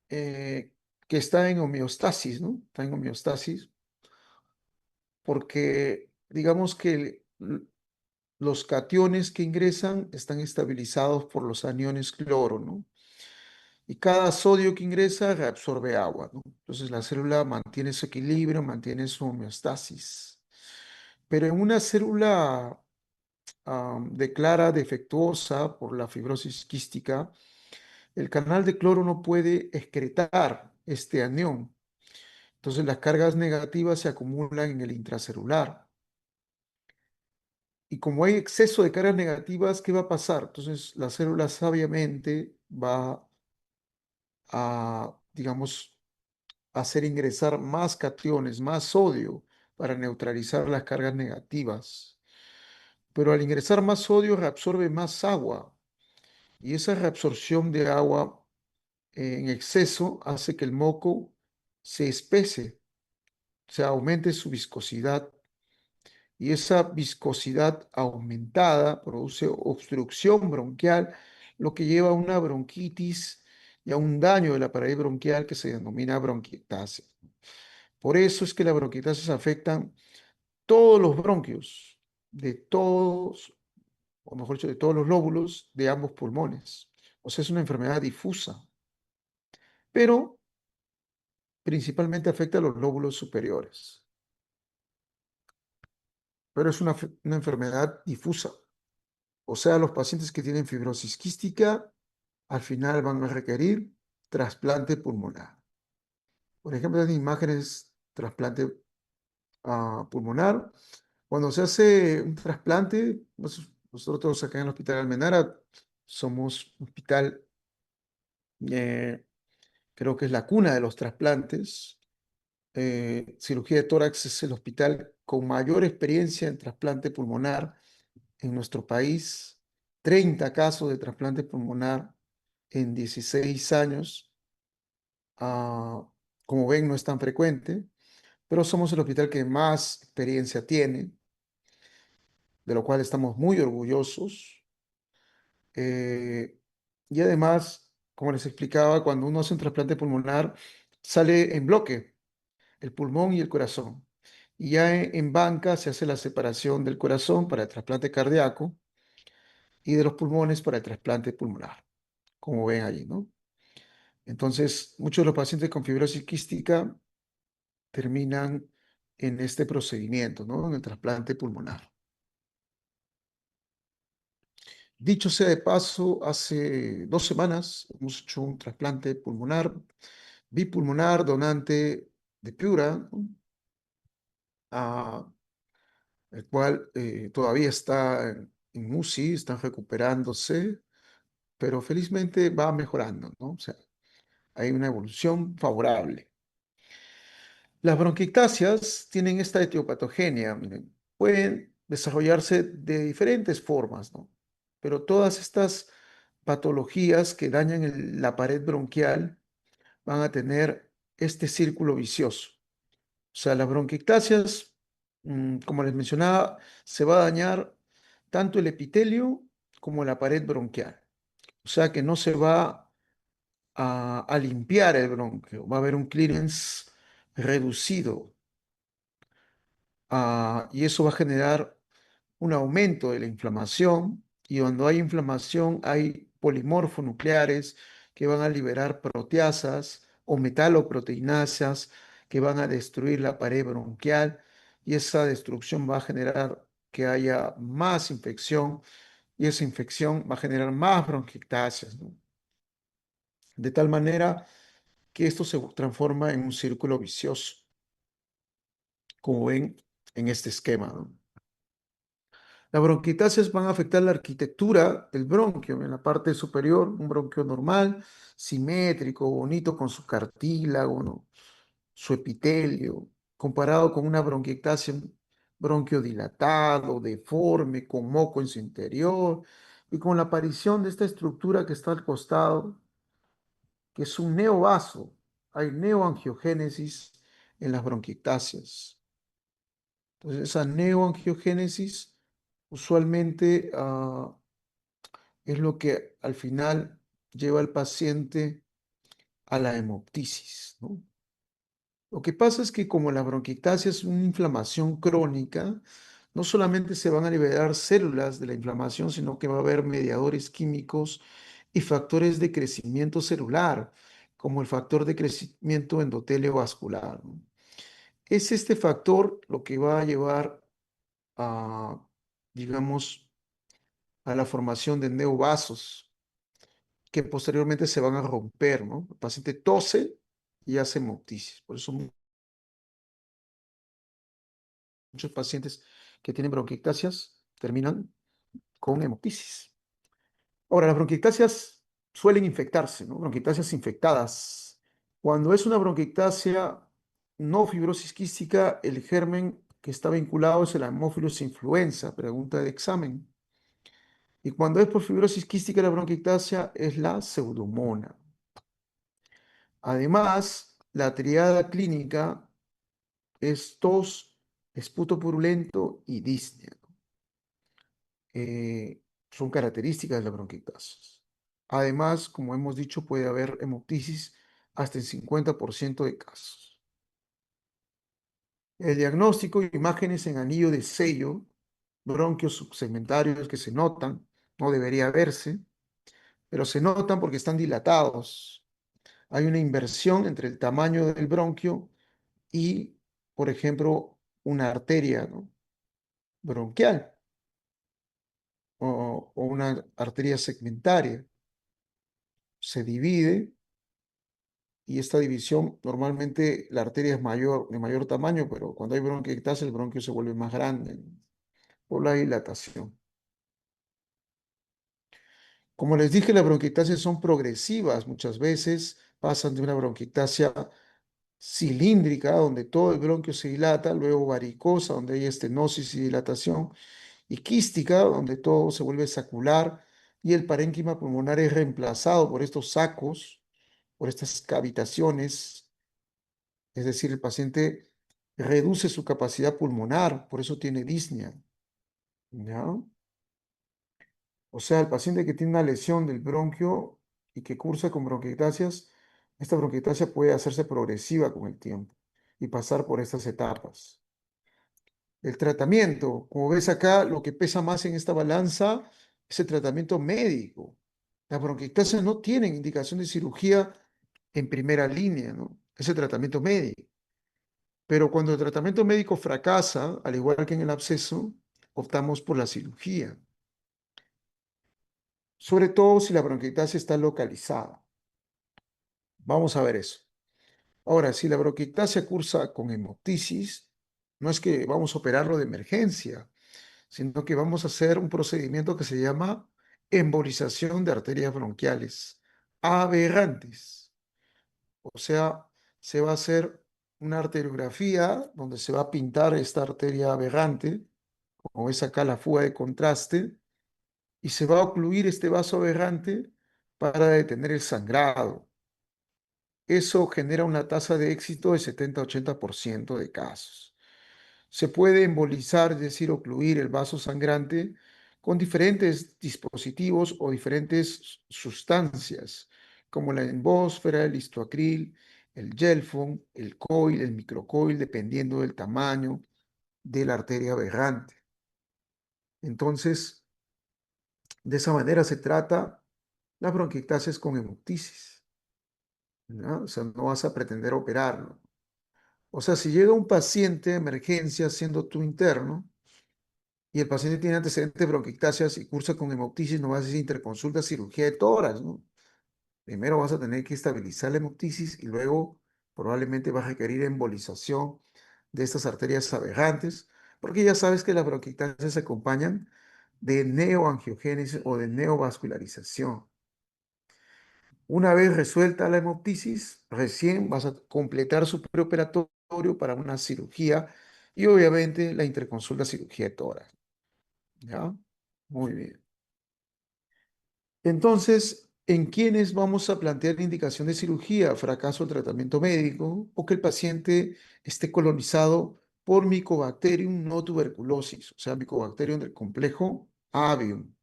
eh, que está en homeostasis, ¿no? Está en homeostasis porque digamos que los cationes que ingresan están estabilizados por los aniones cloro, ¿no? Y cada sodio que ingresa reabsorbe agua, ¿no? Entonces la célula mantiene su equilibrio, mantiene su homeostasis. Pero en una célula declara defectuosa por la fibrosis quística, el canal de cloro no puede excretar este anión. Entonces las cargas negativas se acumulan en el intracelular. Y como hay exceso de cargas negativas, ¿qué va a pasar? Entonces la célula sabiamente va a, digamos, hacer ingresar más cationes, más sodio para neutralizar las cargas negativas. Pero al ingresar más sodio reabsorbe más agua y esa reabsorción de agua en exceso hace que el moco se espese, o sea, aumente su viscosidad y esa viscosidad aumentada produce obstrucción bronquial, lo que lleva a una bronquitis y a un daño de la pared bronquial que se denomina bronquiectasis. Por eso es que las bronquiectasis afectan todos los bronquios, de todos, o mejor dicho, de todos los lóbulos de ambos pulmones. O sea, es una enfermedad difusa, pero principalmente afecta a los lóbulos superiores. Pero es una enfermedad difusa. O sea, los pacientes que tienen fibrosis quística al final van a requerir trasplante pulmonar. Por ejemplo, en imágenes trasplante pulmonar. Cuando se hace un trasplante, nosotros acá en el Hospital Almenara somos un hospital, eh, creo que es la cuna de los trasplantes. Cirugía de tórax es el hospital con mayor experiencia en trasplante pulmonar en nuestro país. 30 casos de trasplante pulmonar en 16 años. Ah, como ven, no es tan frecuente, pero somos el hospital que más experiencia tiene, de lo cual estamos muy orgullosos. Eh, y además, como les explicaba, cuando uno hace un trasplante pulmonar, sale en bloque el pulmón y el corazón. Y ya en banca se hace la separación del corazón para el trasplante cardíaco y de los pulmones para el trasplante pulmonar, como ven allí, ¿no? Entonces, muchos de los pacientes con fibrosis quística terminan en este procedimiento, ¿no? En el trasplante pulmonar. Dicho sea de paso, hace 2 semanas hemos hecho un trasplante pulmonar, bipulmonar, donante de Piura, ¿no? el cual todavía está en UCI, está recuperándose, pero felizmente va mejorando, ¿no? O sea, hay una evolución favorable. Las bronquiectasias tienen esta etiopatogenia, miren, pueden desarrollarse de diferentes formas, ¿no? Pero todas estas patologías que dañan la pared bronquial van a tener este círculo vicioso. O sea, las bronquiectasias, como les mencionaba, se va a dañar tanto el epitelio como la pared bronquial. O sea que no se va a limpiar el bronquio, va a haber un clearance reducido, y eso va a generar un aumento de la inflamación, y cuando hay inflamación hay polimorfonucleares que van a liberar proteasas o metaloproteinasas que van a destruir la pared bronquial, y esa destrucción va a generar que haya más infección, y esa infección va a generar más bronquiectasias, ¿no? De tal manera que esto se transforma en un círculo vicioso, como ven en este esquema, ¿no? Las bronquitasias van a afectar la arquitectura del bronquio. En la parte superior, un bronquio normal, simétrico, bonito, con su cartílago, ¿no? Su epitelio, comparado con una bronquiectasia, un bronquio dilatado, deforme, con moco en su interior, y con la aparición de esta estructura que está al costado, que es un neovaso. Hay neoangiogénesis en las bronquiectasias. Entonces, esa neoangiogénesis usualmente es lo que al final lleva al paciente a la hemoptisis, ¿no? Lo que pasa es que como la bronquiectasia es una inflamación crónica, no solamente se van a liberar células de la inflamación, sino que va a haber mediadores químicos y factores de crecimiento celular, como el factor de crecimiento endotelio vascular, ¿no? Es este factor lo que va a llevar a, digamos, a la formación de neovasos que posteriormente se van a romper, ¿no? El paciente tose y hace hemoptisis. Por eso muchos pacientes que tienen bronquiectasias terminan con hemoptisis. Ahora, las bronquiectasias suelen infectarse, ¿no? Bronquiectasias infectadas. Cuando es una bronquiectasia no fibrosis quística, el germen que está vinculado es el Haemophilus influenza, pregunta de examen. Y cuando es por fibrosis quística la bronquiectasia es la pseudomona. Además, la triada clínica es tos, esputo purulento y disnea. Son características de la bronquiectasis. Además, como hemos dicho, puede haber hemoptisis hasta en 50% de casos. El diagnóstico, imágenes en anillo de sello, bronquios subsegmentarios que se notan, no debería verse, pero se notan porque están dilatados. Hay una inversión entre el tamaño del bronquio y, por ejemplo, una arteria, ¿no? Bronquial o una arteria segmentaria. Se divide, y esta división, normalmente la arteria es mayor, de mayor tamaño, pero cuando hay bronquiectasia el bronquio se vuelve más grande, ¿no? Por la dilatación. Como les dije, las bronquiectasias son progresivas. Muchas veces pasan de una bronquiectasia cilíndrica, donde todo el bronquio se dilata, luego varicosa, donde hay estenosis y dilatación, y quística, donde todo se vuelve sacular y el parénquima pulmonar es reemplazado por estos sacos, por estas cavitaciones, es decir, el paciente reduce su capacidad pulmonar, por eso tiene disnea, ¿ya? O sea, el paciente que tiene una lesión del bronquio y que cursa con bronquiectasias, esta bronquiectasia puede hacerse progresiva con el tiempo y pasar por estas etapas. El tratamiento, como ves acá, lo que pesa más en esta balanza es el tratamiento médico. Las bronquiectasias no tienen indicación de cirugía en primera línea, ¿no? Es el tratamiento médico. Pero cuando el tratamiento médico fracasa, al igual que en el absceso, optamos por la cirugía, sobre todo si la bronquiectasia está localizada. Vamos a ver eso. Ahora, si la bronquiectasia cursa con hemoptisis, No es que vamos a operarlo de emergencia, sino que vamos a hacer un procedimiento que se llama embolización de arterias bronquiales aberrantes. O sea, se va a hacer una arteriografía donde se va a pintar esta arteria aberrante, como ves acá la fuga de contraste, y se va a ocluir este vaso aberrante para detener el sangrado. Eso genera una tasa de éxito de 70-80% de casos. Se puede embolizar, es decir, ocluir el vaso sangrante con diferentes dispositivos o diferentes sustancias, como la embósfera, el listoacril, el gelfón, el coil, el microcoil, dependiendo del tamaño de la arteria aberrante. Entonces, de esa manera se trata las bronquiectasias con hemoptisis, ¿no? O sea, no vas a pretender operarlo. O sea, si llega un paciente de emergencia siendo tu interno, y el paciente tiene antecedentes de bronquiectasias y cursa con hemoptisis, no vas a hacer interconsulta cirugía de tórax, ¿no? Primero vas a tener que estabilizar la hemoptisis y luego probablemente vas a requerir embolización de estas arterias aberrantes, porque ya sabes que las bronquiectasias se acompañan de neoangiogénesis o de neovascularización. Una vez resuelta la hemoptisis, recién vas a completar su preoperatorio para una cirugía y obviamente la interconsulta cirugía de tórax. ¿Ya? Muy bien. Entonces, ¿en quiénes vamos a plantear la indicación de cirugía? Fracaso del tratamiento médico o que el paciente esté colonizado por Mycobacterium no tuberculosis, o sea, Mycobacterium del complejo avium.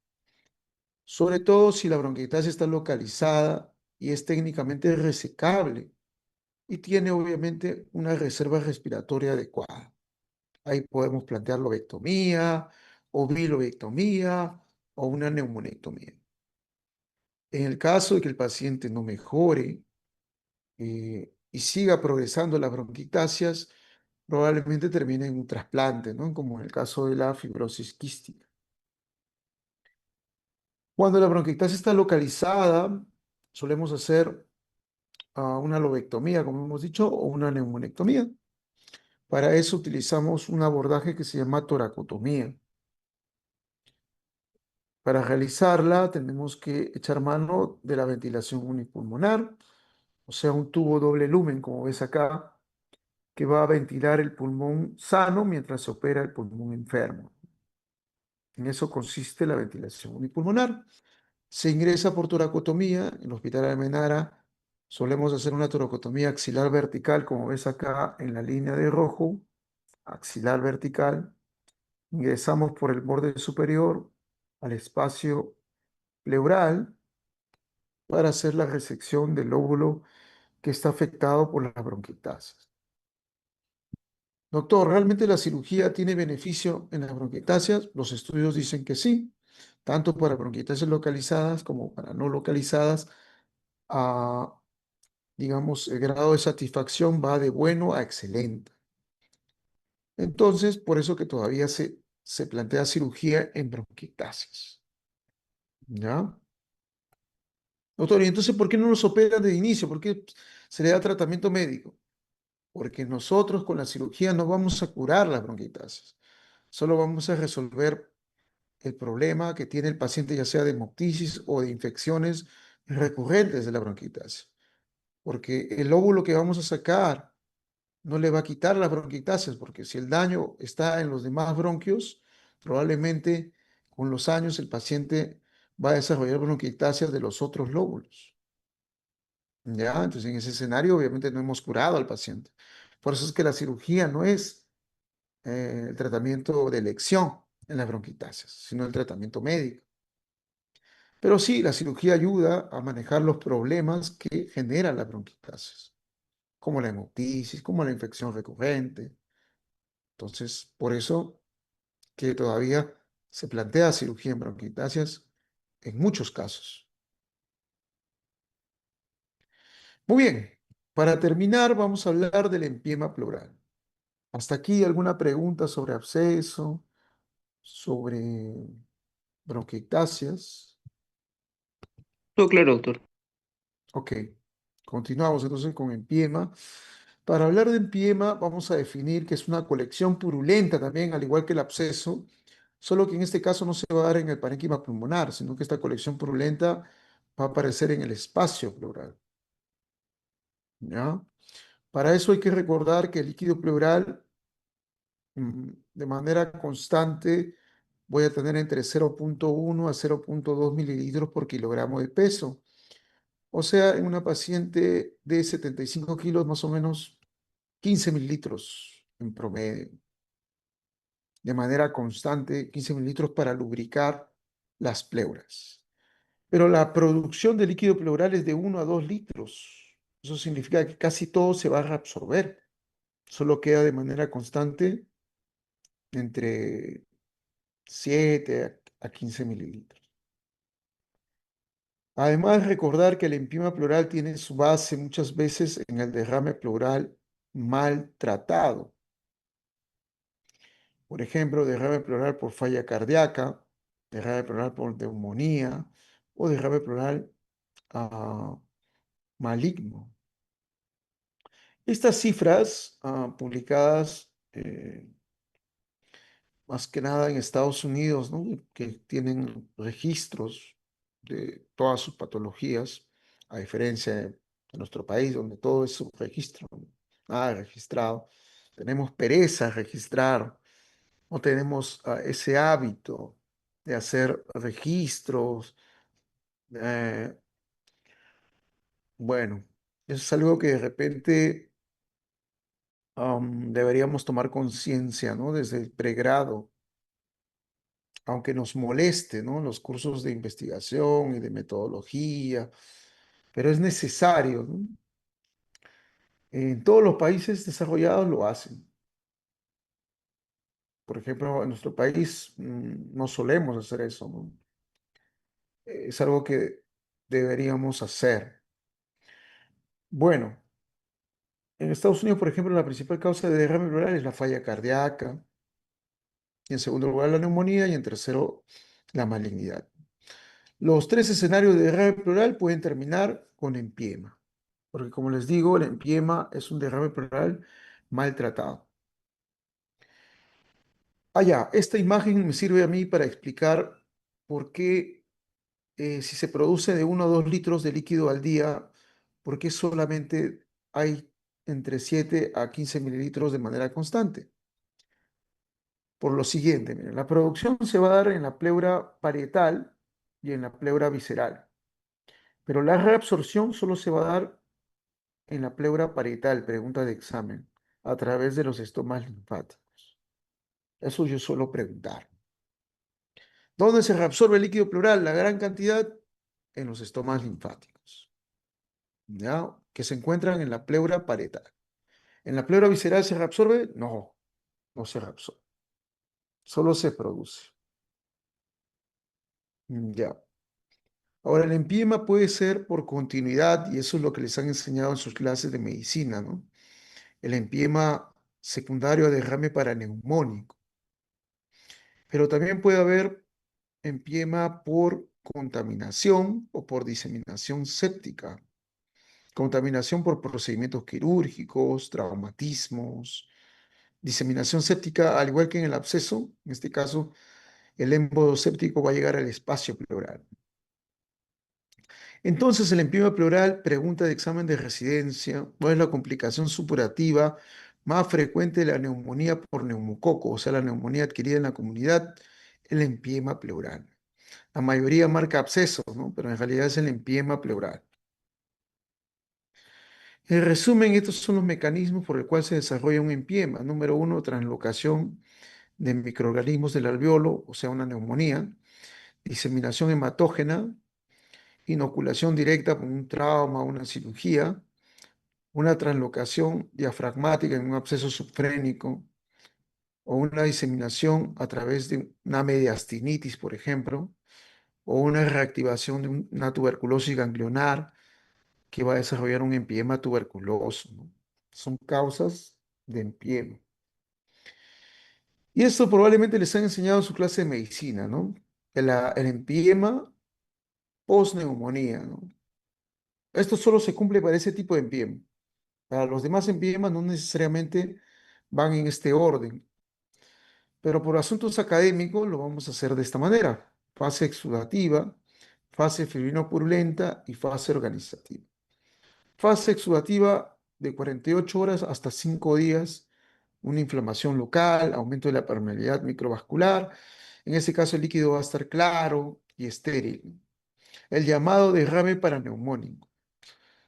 Sobre todo si la bronquitis está localizada y es técnicamente resecable y tiene obviamente una reserva respiratoria adecuada. Ahí podemos plantear lobectomía o bilobectomía o una neumonectomía. En el caso de que el paciente no mejore y siga progresando las bronquictasias, probablemente termine en un trasplante, ¿no? Como en el caso de la fibrosis quística. Cuando la bronquictasia está localizada, solemos hacer una lobectomía, como hemos dicho, o una neumonectomía. Para eso utilizamos un abordaje que se llama toracotomía. Para realizarla tenemos que echar mano de la ventilación unipulmonar, o sea, un tubo doble lumen, como ves acá, que va a ventilar el pulmón sano mientras se opera el pulmón enfermo. En eso consiste la ventilación unipulmonar. Se ingresa por toracotomía. En el Hospital Almenara solemos hacer una toracotomía axilar vertical, como ves acá en la línea de rojo, axilar vertical. Ingresamos por el borde superior al espacio pleural para hacer la resección del lóbulo que está afectado por las bronquiectasias. Doctor, ¿realmente la cirugía tiene beneficio en las bronquiectasias? Los estudios dicen que sí, tanto para bronquiectasias localizadas como para no localizadas. A, digamos, el grado de satisfacción va de bueno a excelente. Entonces, por eso que todavía se plantea cirugía en bronquiectasias. ¿Ya? Doctor, ¿y entonces por qué no nos operan de inicio? ¿Por qué se le da tratamiento médico? Porque nosotros con la cirugía no vamos a curar las bronquiectasias, solo vamos a resolver el problema que tiene el paciente, ya sea de hemoptisis o de infecciones recurrentes de la bronquitis. Porque el óvulo que vamos a sacar no le va a quitar las bronquiectasias, porque si el daño está en los demás bronquios, probablemente con los años el paciente va a desarrollar bronquiectasias de los otros lóbulos. ¿Ya? Entonces, en ese escenario, obviamente no hemos curado al paciente. Por eso es que la cirugía no es el tratamiento de elección en las bronquiectasias, sino el tratamiento médico. Pero sí, la cirugía ayuda a manejar los problemas que generan las bronquiectasias, como la hemoptisis, como la infección recurrente. Entonces, por eso que todavía se plantea cirugía en bronquiectasias en muchos casos. Muy bien, para terminar vamos a hablar del empiema pleural. ¿Hasta aquí alguna pregunta sobre absceso, sobre bronquiectasias? Todo claro, doctor. Ok, continuamos entonces con empiema. Para hablar de empiema, vamos a definir que es una colección purulenta también, al igual que el absceso, solo que en este caso no se va a dar en el parénquima pulmonar, sino que esta colección purulenta va a aparecer en el espacio pleural. ¿Ya? Para eso hay que recordar que el líquido pleural, de manera constante, voy a tener entre 0,1 a 0,2 mililitros por kilogramo de peso. O sea, en una paciente de 75 kilos, más o menos 15 mililitros en promedio, de manera constante, 15 mililitros para lubricar las pleuras. Pero la producción de líquido pleural es de 1 a 2 litros. Eso significa que casi todo se va a reabsorber. Solo queda de manera constante entre 7 a 15 mililitros. Además, recordar que el empiema pleural tiene su base muchas veces en el derrame pleural maltratado. Por ejemplo, derrame pleural por falla cardíaca, derrame pleural por neumonía o derrame pleural ah, maligno. Estas cifras publicadas más que nada en Estados Unidos, ¿no? Que tienen registros de todas sus patologías, a diferencia de nuestro país, donde todo es subregistro, ¿no? Nada registrado. Tenemos pereza a registrar, no tenemos ese hábito de hacer registros. eh, bueno, eso es algo que de repente deberíamos tomar conciencia, ¿no? Desde el pregrado, aunque nos moleste, ¿no? Los cursos de investigación y de metodología, pero es necesario, ¿no? En todos los países desarrollados lo hacen. Por ejemplo, en nuestro país no solemos hacer eso, ¿no? Es algo que deberíamos hacer. Bueno, en Estados Unidos, por ejemplo, la principal causa de derrame pleural es la falla cardíaca, y en segundo lugar la neumonía y en tercero la malignidad. Los tres escenarios de derrame pleural pueden terminar con empiema, porque como les digo, el empiema es un derrame pleural maltratado. Ya, esta imagen me sirve a mí para explicar por qué si se produce de 1 a 2 litros de líquido al día, por qué solamente hay entre 7 a 15 mililitros de manera constante. Por lo siguiente, miren, la producción se va a dar en la pleura parietal y en la pleura visceral, pero la reabsorción solo se va a dar en la pleura parietal, pregunta de examen, a través de los estomas linfáticos. Eso yo suelo preguntar. ¿Dónde se reabsorbe el líquido pleural? La gran cantidad en los estomas linfáticos, ¿ya? Que se encuentran en la pleura parietal. ¿En la pleura visceral se reabsorbe? No, no se reabsorbe. Solo se produce. Ya. Ahora, el empiema puede ser por continuidad, y eso es lo que les han enseñado en sus clases de medicina, ¿no? El empiema secundario a derrame paraneumónico. Pero también puede haber empiema por contaminación o por diseminación séptica. Contaminación por procedimientos quirúrgicos, traumatismos, diseminación séptica, al igual que en el absceso, en este caso, el émbodo séptico va a llegar al espacio pleural. Entonces, el empiema pleural, pregunta de examen de residencia, ¿cuál es la complicación supurativa más frecuente de la neumonía por neumococo, o sea, la neumonía adquirida en la comunidad? El empiema pleural. La mayoría marca absceso, ¿no? Pero en realidad es el empiema pleural. En resumen, estos son los mecanismos por el cual se desarrolla un empiema. Número uno, translocación de microorganismos del alveolo, o sea, una neumonía. Diseminación hematógena, inoculación directa por un trauma, una cirugía. Una translocación diafragmática en un absceso subfrénico o una diseminación a través de una mediastinitis, por ejemplo, o una reactivación de una tuberculosis ganglionar que va a desarrollar un empiema tuberculoso, ¿no? Son causas de empiema. Y esto probablemente les han enseñado en su clase de medicina, ¿no? El empiema post-neumonía, ¿no? Esto solo se cumple para ese tipo de empiema. Para los demás empiemas no necesariamente van en este orden, pero por asuntos académicos lo vamos a hacer de esta manera: fase exudativa, fase fibrino-purulenta y fase organizativa. Fase exudativa de 48 horas hasta 5 días, una inflamación local, aumento de la permeabilidad microvascular. En ese caso el líquido va a estar claro y estéril. El llamado derrame paraneumónico.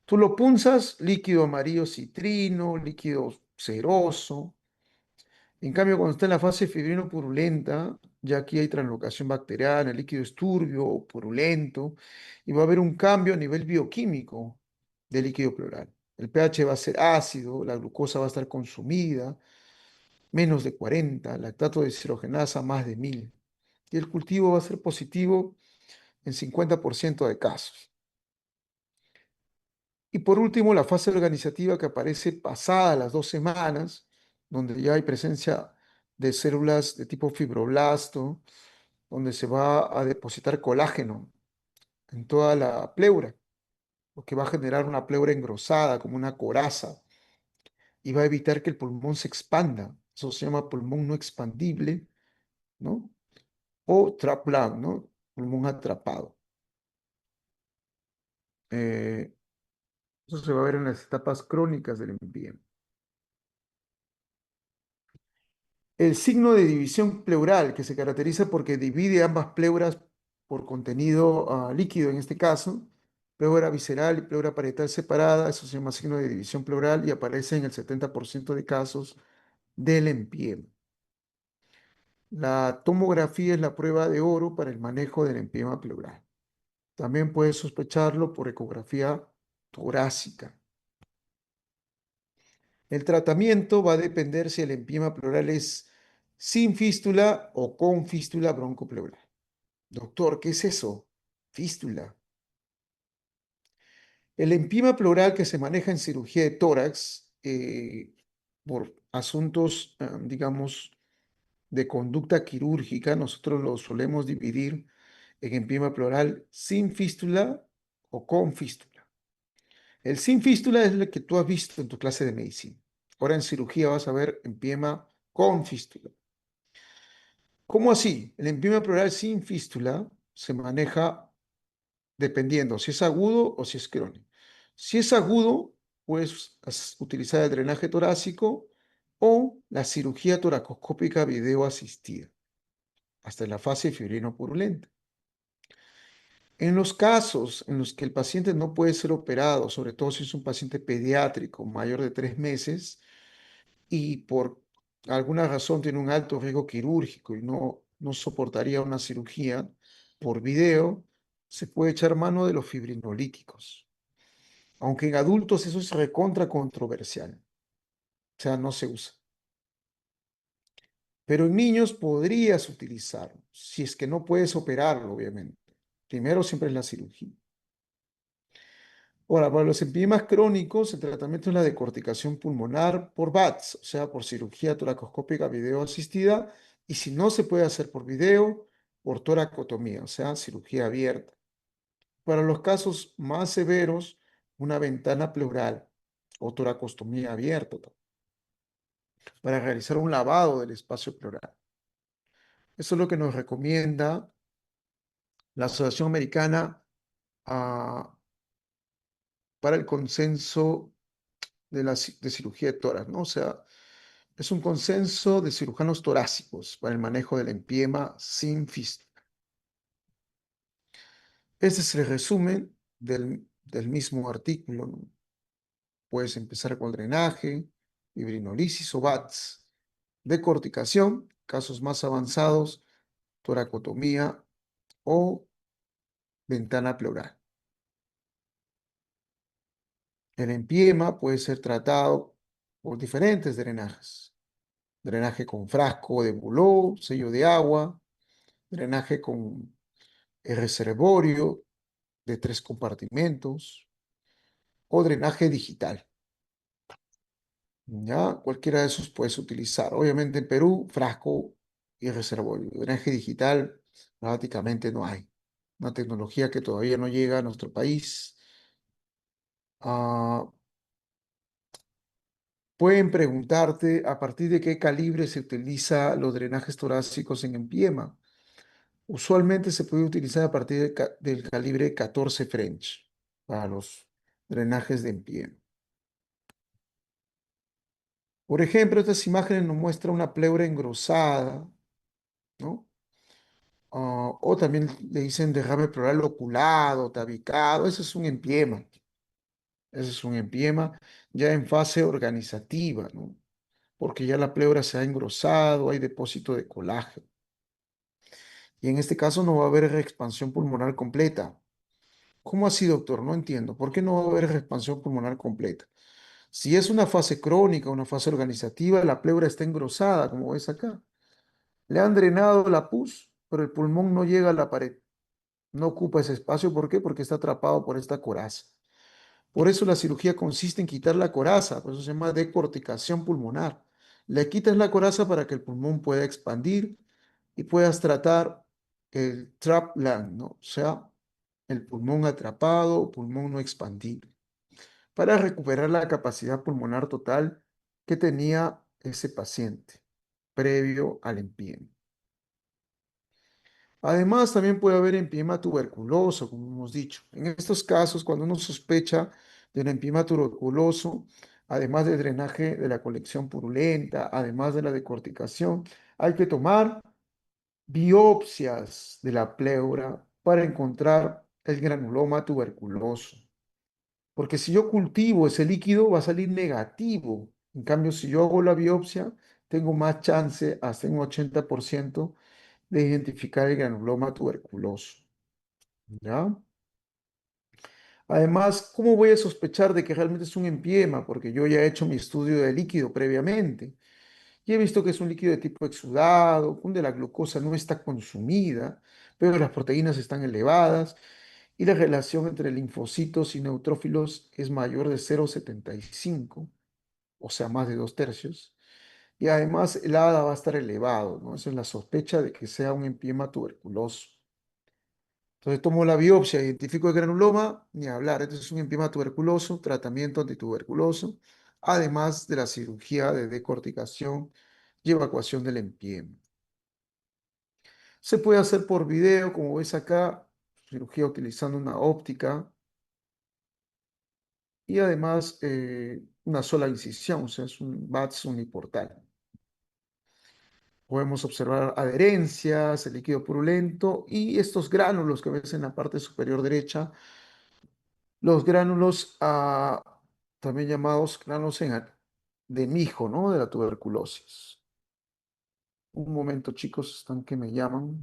Tú lo punzas, líquido amarillo citrino, líquido ceroso. En cambio, cuando está en la fase fibrino-purulenta, ya aquí hay translocación bacteriana, el líquido es turbio o purulento, y va a haber un cambio a nivel bioquímico del líquido pleural. El pH va a ser ácido, la glucosa va a estar consumida, menos de 40, lactato de deshidrogenasa más de 1000. Y el cultivo va a ser positivo en 50% de casos. Y por último, la fase organizativa, que aparece pasadas las 2 semanas, donde ya hay presencia de células de tipo fibroblasto, donde se va a depositar colágeno en toda la pleura, lo que va a generar una pleura engrosada, como una coraza, y va a evitar que el pulmón se expanda. Eso se llama pulmón no expandible, ¿no? O trap lung, ¿no? Pulmón atrapado. Eh, Eso se va a ver en las etapas crónicas del empiema. El signo de división pleural, que se caracteriza porque divide ambas pleuras por contenido líquido, en este caso, pleura visceral y pleura parietal separada, eso se llama signo de división pleural y aparece en el 70% de casos del empiema. La tomografía es la prueba de oro para el manejo del empiema pleural. También puedes sospecharlo por ecografía torácica. El tratamiento va a depender si el empiema pleural es sin fístula o con fístula broncopleural. Doctor, ¿qué es eso? Fístula. El empiema pleural que se maneja en cirugía de tórax por asuntos, digamos, de conducta quirúrgica, nosotros lo solemos dividir en empiema pleural sin fístula o con fístula. El sin fístula es el que tú has visto en tu clase de medicina. Ahora en cirugía vas a ver empiema con fístula. ¿Cómo así? El empiema pleural sin fístula se maneja dependiendo si es agudo o si es crónico. Si es agudo, puedes utilizar el drenaje torácico o la cirugía toracoscópica video asistida, hasta en la fase fibrino-purulenta. En los casos en los que el paciente no puede ser operado, sobre todo si es un paciente pediátrico mayor de 3 meses y por alguna razón tiene un alto riesgo quirúrgico y no soportaría una cirugía por video, se puede echar mano de los fibrinolíticos. Aunque en adultos eso es recontra controversial, o sea, no se usa. Pero en niños podrías utilizarlo, si es que no puedes operarlo, obviamente. Primero siempre es la cirugía. Ahora, para los empimas crónicos, el tratamiento es la decorticación pulmonar por VATS, o sea, por cirugía toracoscópica video asistida, y si no se puede hacer por video, por toracotomía, o sea, cirugía abierta. Para los casos más severos, una ventana pleural o toracostomía abierta para realizar un lavado del espacio pleural. Eso es lo que nos recomienda la Asociación Americana ah, para el consenso de cirugía de tórax, ¿no? O sea, es un consenso de cirujanos torácicos para el manejo del empiema sin fístula. Este es el resumen del mismo artículo, ¿no? Puedes empezar con drenaje, fibrinolisis o VATS, decorticación, casos más avanzados, toracotomía o ventana pleural. El empiema puede ser tratado por diferentes drenajes. Drenaje con frasco de Boulud, sello de agua, drenaje con el reservorio de 3 compartimentos o drenaje digital. ¿Ya? Cualquiera de esos puedes utilizar. Obviamente en Perú, frasco y reservorio. Drenaje digital prácticamente no hay. Una tecnología que todavía no llega a nuestro país. Ah, Pueden preguntarte a partir de qué calibre se utiliza los drenajes torácicos en empiema. Usualmente se puede utilizar a partir del calibre 14 French para los drenajes de empiema. Por ejemplo, estas imágenes nos muestran una pleura engrosada, ¿no? O también le dicen derrame pleural oculado, tabicado. Ese es un empiema. Ese es un empiema ya en fase organizativa, ¿no? Porque ya la pleura se ha engrosado, hay depósito de colágeno. Y en este caso no va a haber expansión pulmonar completa. ¿Cómo así, doctor? No entiendo. ¿Por qué no va a haber expansión pulmonar completa? Si es una fase crónica, una fase organizativa, la pleura está engrosada, como ves acá. Le han drenado la pus, pero el pulmón no llega a la pared. No ocupa ese espacio. ¿Por qué? Porque está atrapado por esta coraza. Por eso la cirugía consiste en quitar la coraza, por eso se llama decorticación pulmonar. Le quitas la coraza para que el pulmón pueda expandir y puedas tratar el trap lung, ¿no? O sea, el pulmón atrapado, pulmón no expandido, para recuperar la capacidad pulmonar total que tenía ese paciente previo al empiema. Además, también puede haber empiema tuberculoso, como hemos dicho. En estos casos, cuando uno sospecha de un empiema tuberculoso, además del drenaje de la colección purulenta, además de la decorticación, hay que tomar biopsias de la pleura para encontrar el granuloma tuberculoso. Porque si yo cultivo ese líquido, va a salir negativo. En cambio, si yo hago la biopsia, tengo más chance, hasta un 80%, de identificar el granuloma tuberculoso. ¿Ya? Además, ¿cómo voy a sospechar de que realmente es un empiema? Porque yo ya he hecho mi estudio de líquido previamente y he visto que es un líquido de tipo exudado, donde la glucosa no está consumida, pero las proteínas están elevadas y la relación entre linfocitos y neutrófilos es mayor de 0,75, o sea, más de 2/3. Y además el ADA va a estar elevado, ¿no? Esa es la sospecha de que sea un empiema tuberculoso. Entonces tomo la biopsia, identifico el granuloma, ni hablar. Este es un empiema tuberculoso, tratamiento antituberculoso, además de la cirugía de decorticación y evacuación del empiema. Se puede hacer por video, como ves acá, cirugía utilizando una óptica y además una sola incisión, o sea, es un BATS uniportal. Podemos observar adherencias, el líquido purulento y estos gránulos que ves en la parte superior derecha, los gránulos también llamados gránulos de mijo, ¿no? De la tuberculosis. Un momento, chicos, están que me llaman.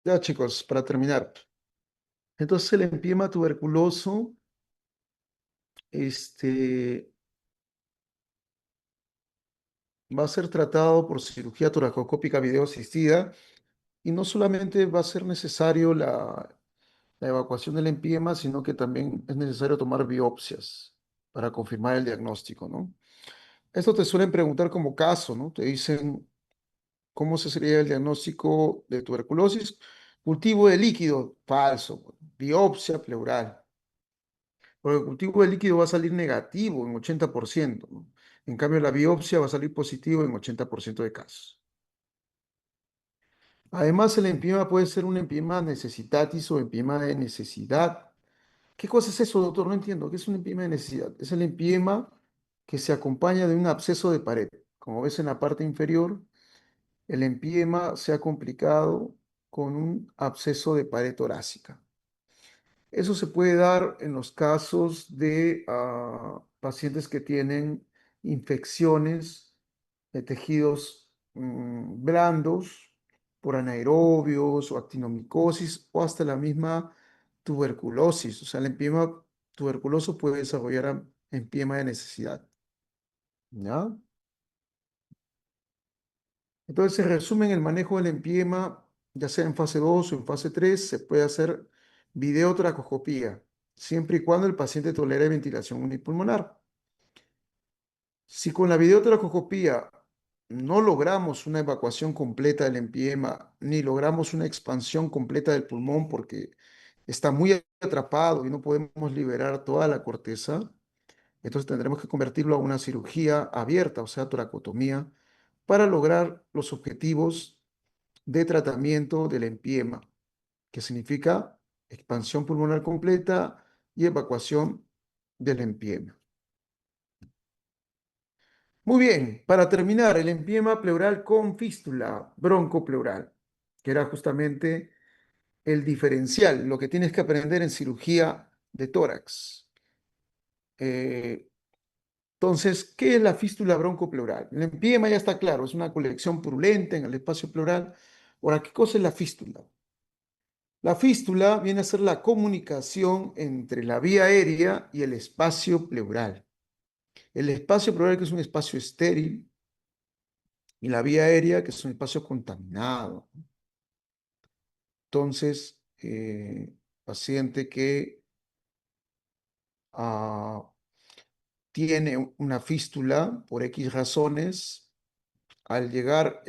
Ya, chicos, para terminar. Entonces, el empiema tuberculoso, este, va a ser tratado por cirugía toracoscópica videoasistida y no solamente va a ser necesario la evacuación del empiema, sino que también es necesario tomar biopsias para confirmar el diagnóstico, ¿no? Esto te suelen preguntar como caso, ¿no? Te dicen, ¿cómo se sería el diagnóstico de tuberculosis? Cultivo de líquido, falso. Biopsia pleural. Porque el cultivo de líquido va a salir negativo en 80%, ¿no? En cambio, la biopsia va a salir positivo en 80% de casos. Además, el empiema puede ser un empiema necesitatis o empiema de necesidad. ¿Qué cosa es eso, doctor? No entiendo. ¿Qué es un empiema de necesidad? Es el empiema que se acompaña de un absceso de pared. Como ves en la parte inferior, el empiema se ha complicado con un absceso de pared torácica. Eso se puede dar en los casos de pacientes que tienen infecciones de tejidos blandos por anaerobios o actinomicosis o hasta la misma tuberculosis. O sea, el empiema tuberculoso puede desarrollar empiema de necesidad. ¿Ya? Entonces, en resumen, el manejo del empiema, ya sea en fase 2 o en fase 3, se puede hacer videotracoscopía, siempre y cuando el paciente tolere ventilación unipulmonar. Si con la videotracoscopía no logramos una evacuación completa del empiema, ni logramos una expansión completa del pulmón porque está muy atrapado y no podemos liberar toda la corteza, entonces tendremos que convertirlo a una cirugía abierta, o sea, toracotomía, para lograr los objetivos de tratamiento del empiema, que significa expansión pulmonar completa y evacuación del empiema. Muy bien, para terminar, el empiema pleural con fístula broncopleural, que era justamente el diferencial, lo que tienes que aprender en cirugía de tórax. Eh, entonces, ¿qué es la fístula broncopleural? El empiema ya está claro, es una colección purulenta en el espacio pleural. Ahora, ¿qué cosa es la fístula? La fístula viene a ser la comunicación entre la vía aérea y el espacio pleural. El espacio pleural, que es un espacio estéril, y la vía aérea, que es un espacio contaminado. Entonces, paciente que ah, tiene una fístula por X razones, al llegar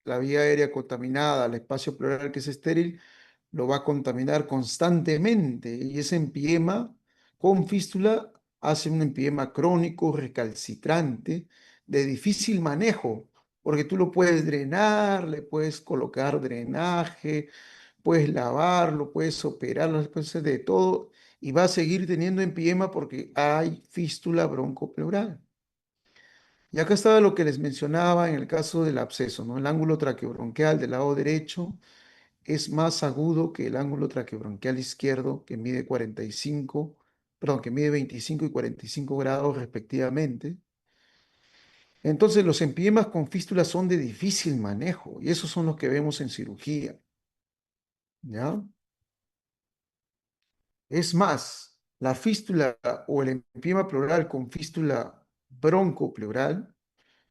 la vía aérea contaminada al espacio pleural que es estéril, lo va a contaminar constantemente y ese empiema con fístula hace un empiema crónico, recalcitrante, de difícil manejo, porque tú lo puedes drenar, le puedes colocar drenaje, puedes lavarlo, puedes operarlo, puedes hacer de todo y va a seguir teniendo empiema porque hay fístula broncopleural. Y acá estaba lo que les mencionaba en el caso del absceso, ¿no? El ángulo traqueobronquial del lado derecho es más agudo que el ángulo traqueobronquial izquierdo, que mide 45, perdón, que mide 25 y 45 grados respectivamente. Entonces, los empiemas con fístulas son de difícil manejo y esos son los que vemos en cirugía, ¿ya? Es más, la fístula o el empiema pleural con fístula broncopleural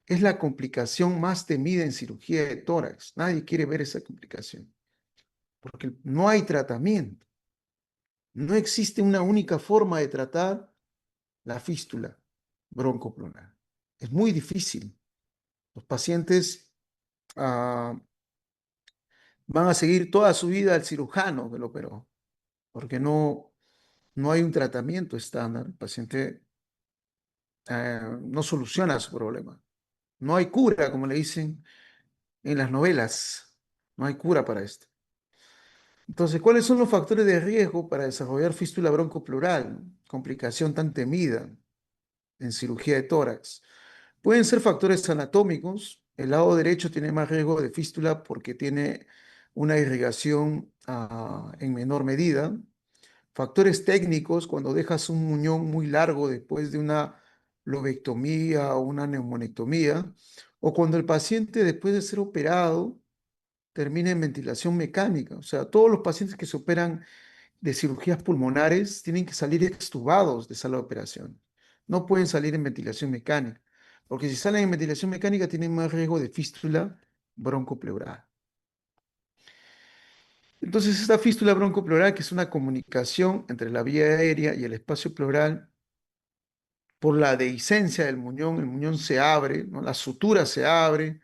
es la complicación más temida en cirugía de tórax. Nadie quiere ver esa complicación porque no hay tratamiento. No existe una única forma de tratar la fístula broncopleural. Es muy difícil. Los pacientes ah, van a seguir toda su vida al cirujano que lo operó, porque no hay un tratamiento estándar. El paciente no soluciona su problema. No hay cura, como le dicen en las novelas. No hay cura para esto. Entonces, ¿cuáles son los factores de riesgo para desarrollar fístula broncopleural? Complicación tan temida en cirugía de tórax. Pueden ser factores anatómicos. El lado derecho tiene más riesgo de fístula porque tiene una irrigación en menor medida. Factores técnicos, cuando dejas un muñón muy largo después de una lobectomía o una neumonectomía, o cuando el paciente después de ser operado termina en ventilación mecánica. O sea, todos los pacientes que se operan de cirugías pulmonares tienen que salir extubados de sala de operación. No pueden salir en ventilación mecánica, porque si salen en ventilación mecánica tienen más riesgo de fístula broncopleural. Entonces, esta fístula broncopleural, que es una comunicación entre la vía aérea y el espacio pleural, por la dehiscencia del muñón, el muñón se abre, ¿no? La sutura se abre,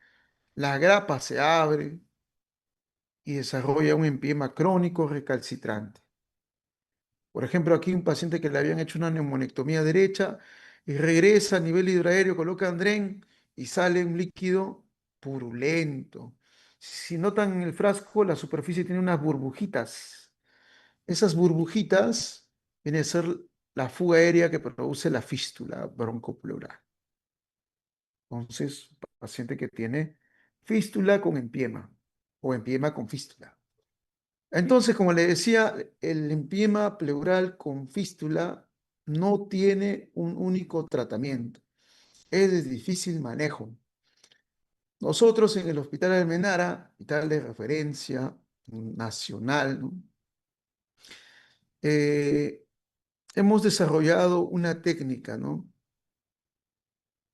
la grapa se abre y desarrolla un empiema crónico recalcitrante. Por ejemplo, aquí un paciente que le habían hecho una neumonectomía derecha y regresa a nivel hidroaéreo, coloca Andren y sale un líquido purulento. Si notan en el frasco, la superficie tiene unas burbujitas. Esas burbujitas viene a ser la fuga aérea que produce la fístula broncopleural. Entonces, paciente que tiene fístula con empiema o empiema con fístula. Entonces, como le decía, el empiema pleural con fístula no tiene un único tratamiento. Es de difícil manejo. Nosotros en el Hospital Almenara, hospital de referencia nacional, ¿no? Eh, hemos desarrollado una técnica, ¿no?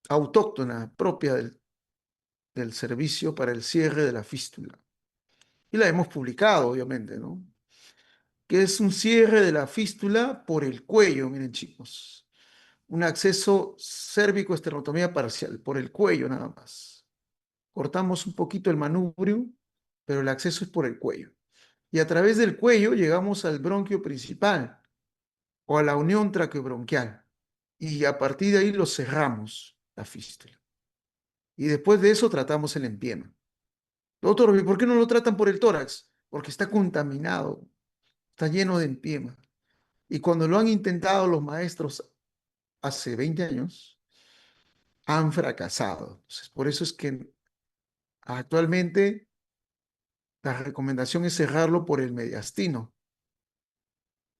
Autóctona, propia del servicio para el cierre de la fístula. Y la hemos publicado, obviamente, ¿no? Que es un cierre de la fístula por el cuello, miren chicos. Un acceso cérvico-esternotomía parcial, por el cuello nada más. Cortamos un poquito el manubrio, pero el acceso es por el cuello. Y a través del cuello llegamos al bronquio principal o a la unión traqueobronquial. Y a partir de ahí lo cerramos, la fístula. Y después de eso tratamos el empiema. Doctor, ¿y por qué no lo tratan por el tórax? Porque está contaminado, está lleno de empiema. Y cuando lo han intentado los maestros hace 20 años, han fracasado. Entonces, por eso es que actualmente la recomendación es cerrarlo por el mediastino.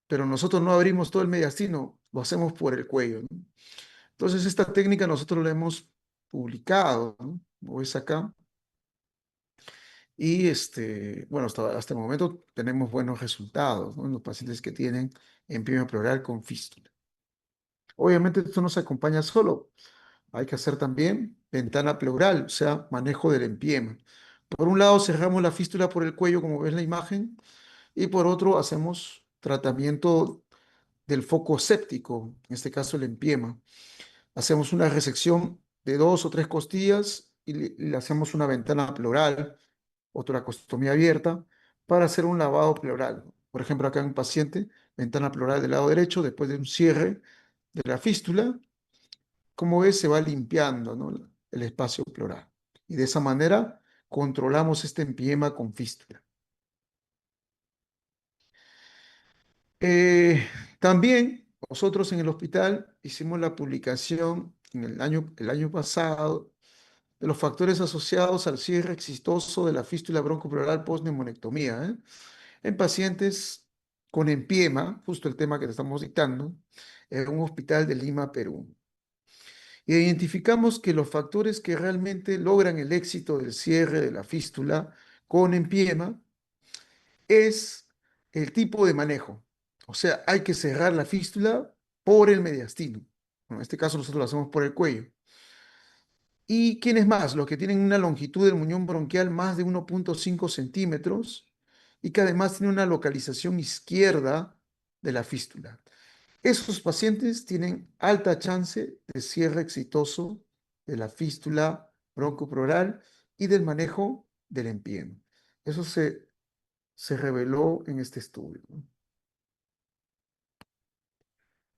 Pero nosotros no abrimos todo el mediastino, lo hacemos por el cuello, ¿no? Entonces, esta técnica nosotros la hemos publicado, ¿no? Como ves acá. Y bueno, hasta el momento tenemos buenos resultados, ¿no? En los pacientes que tienen empiema pleural con fístula. Obviamente esto no se acompaña solo, hay que hacer también ventana pleural, o sea, manejo del empiema. Por un lado cerramos la fístula por el cuello, como ves en la imagen, y por otro hacemos tratamiento del foco séptico, en este caso el empiema. Hacemos una resección de 2 o 3 costillas y le hacemos una ventana pleural o toracostomía abierta para hacer un lavado pleural. Por ejemplo, acá en un paciente, ventana pleural del lado derecho, después de un cierre de la fístula, como ves, se va limpiando, ¿no? El espacio pleural. Y de esa manera controlamos este empiema con fístula. Eh, También nosotros en el hospital hicimos la publicación en el año pasado de los factores asociados al cierre exitoso de la fístula broncopleural post-neumonectomía, ¿eh? En pacientes con empiema, justo el tema que te estamos dictando, en un hospital de Lima, Perú. Identificamos que los factores que realmente logran el éxito del cierre de la fístula con empiema es el tipo de manejo. O sea, hay que cerrar la fístula por el mediastino. Bueno, en este caso nosotros lo hacemos por el cuello. ¿Y quiénes más? Los que tienen una longitud del muñón bronquial más de 1,5 centímetros y que además tienen una localización izquierda de la fístula. Esos pacientes tienen alta chance de cierre exitoso de la fístula broncopleural y del manejo del empiema. Eso se reveló en este estudio, ¿no?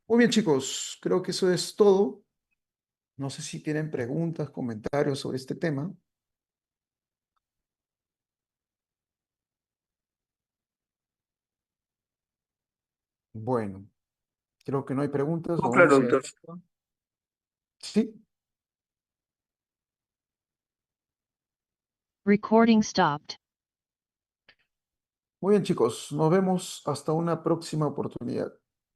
Muy bien, chicos, creo que eso es todo. No sé si tienen preguntas, comentarios sobre este tema. Bueno, creo que no hay preguntas. Oh, Lo claro, vamos a... doctor. Sí, Recording stopped. muy bien, chicos. Nos vemos hasta una próxima oportunidad.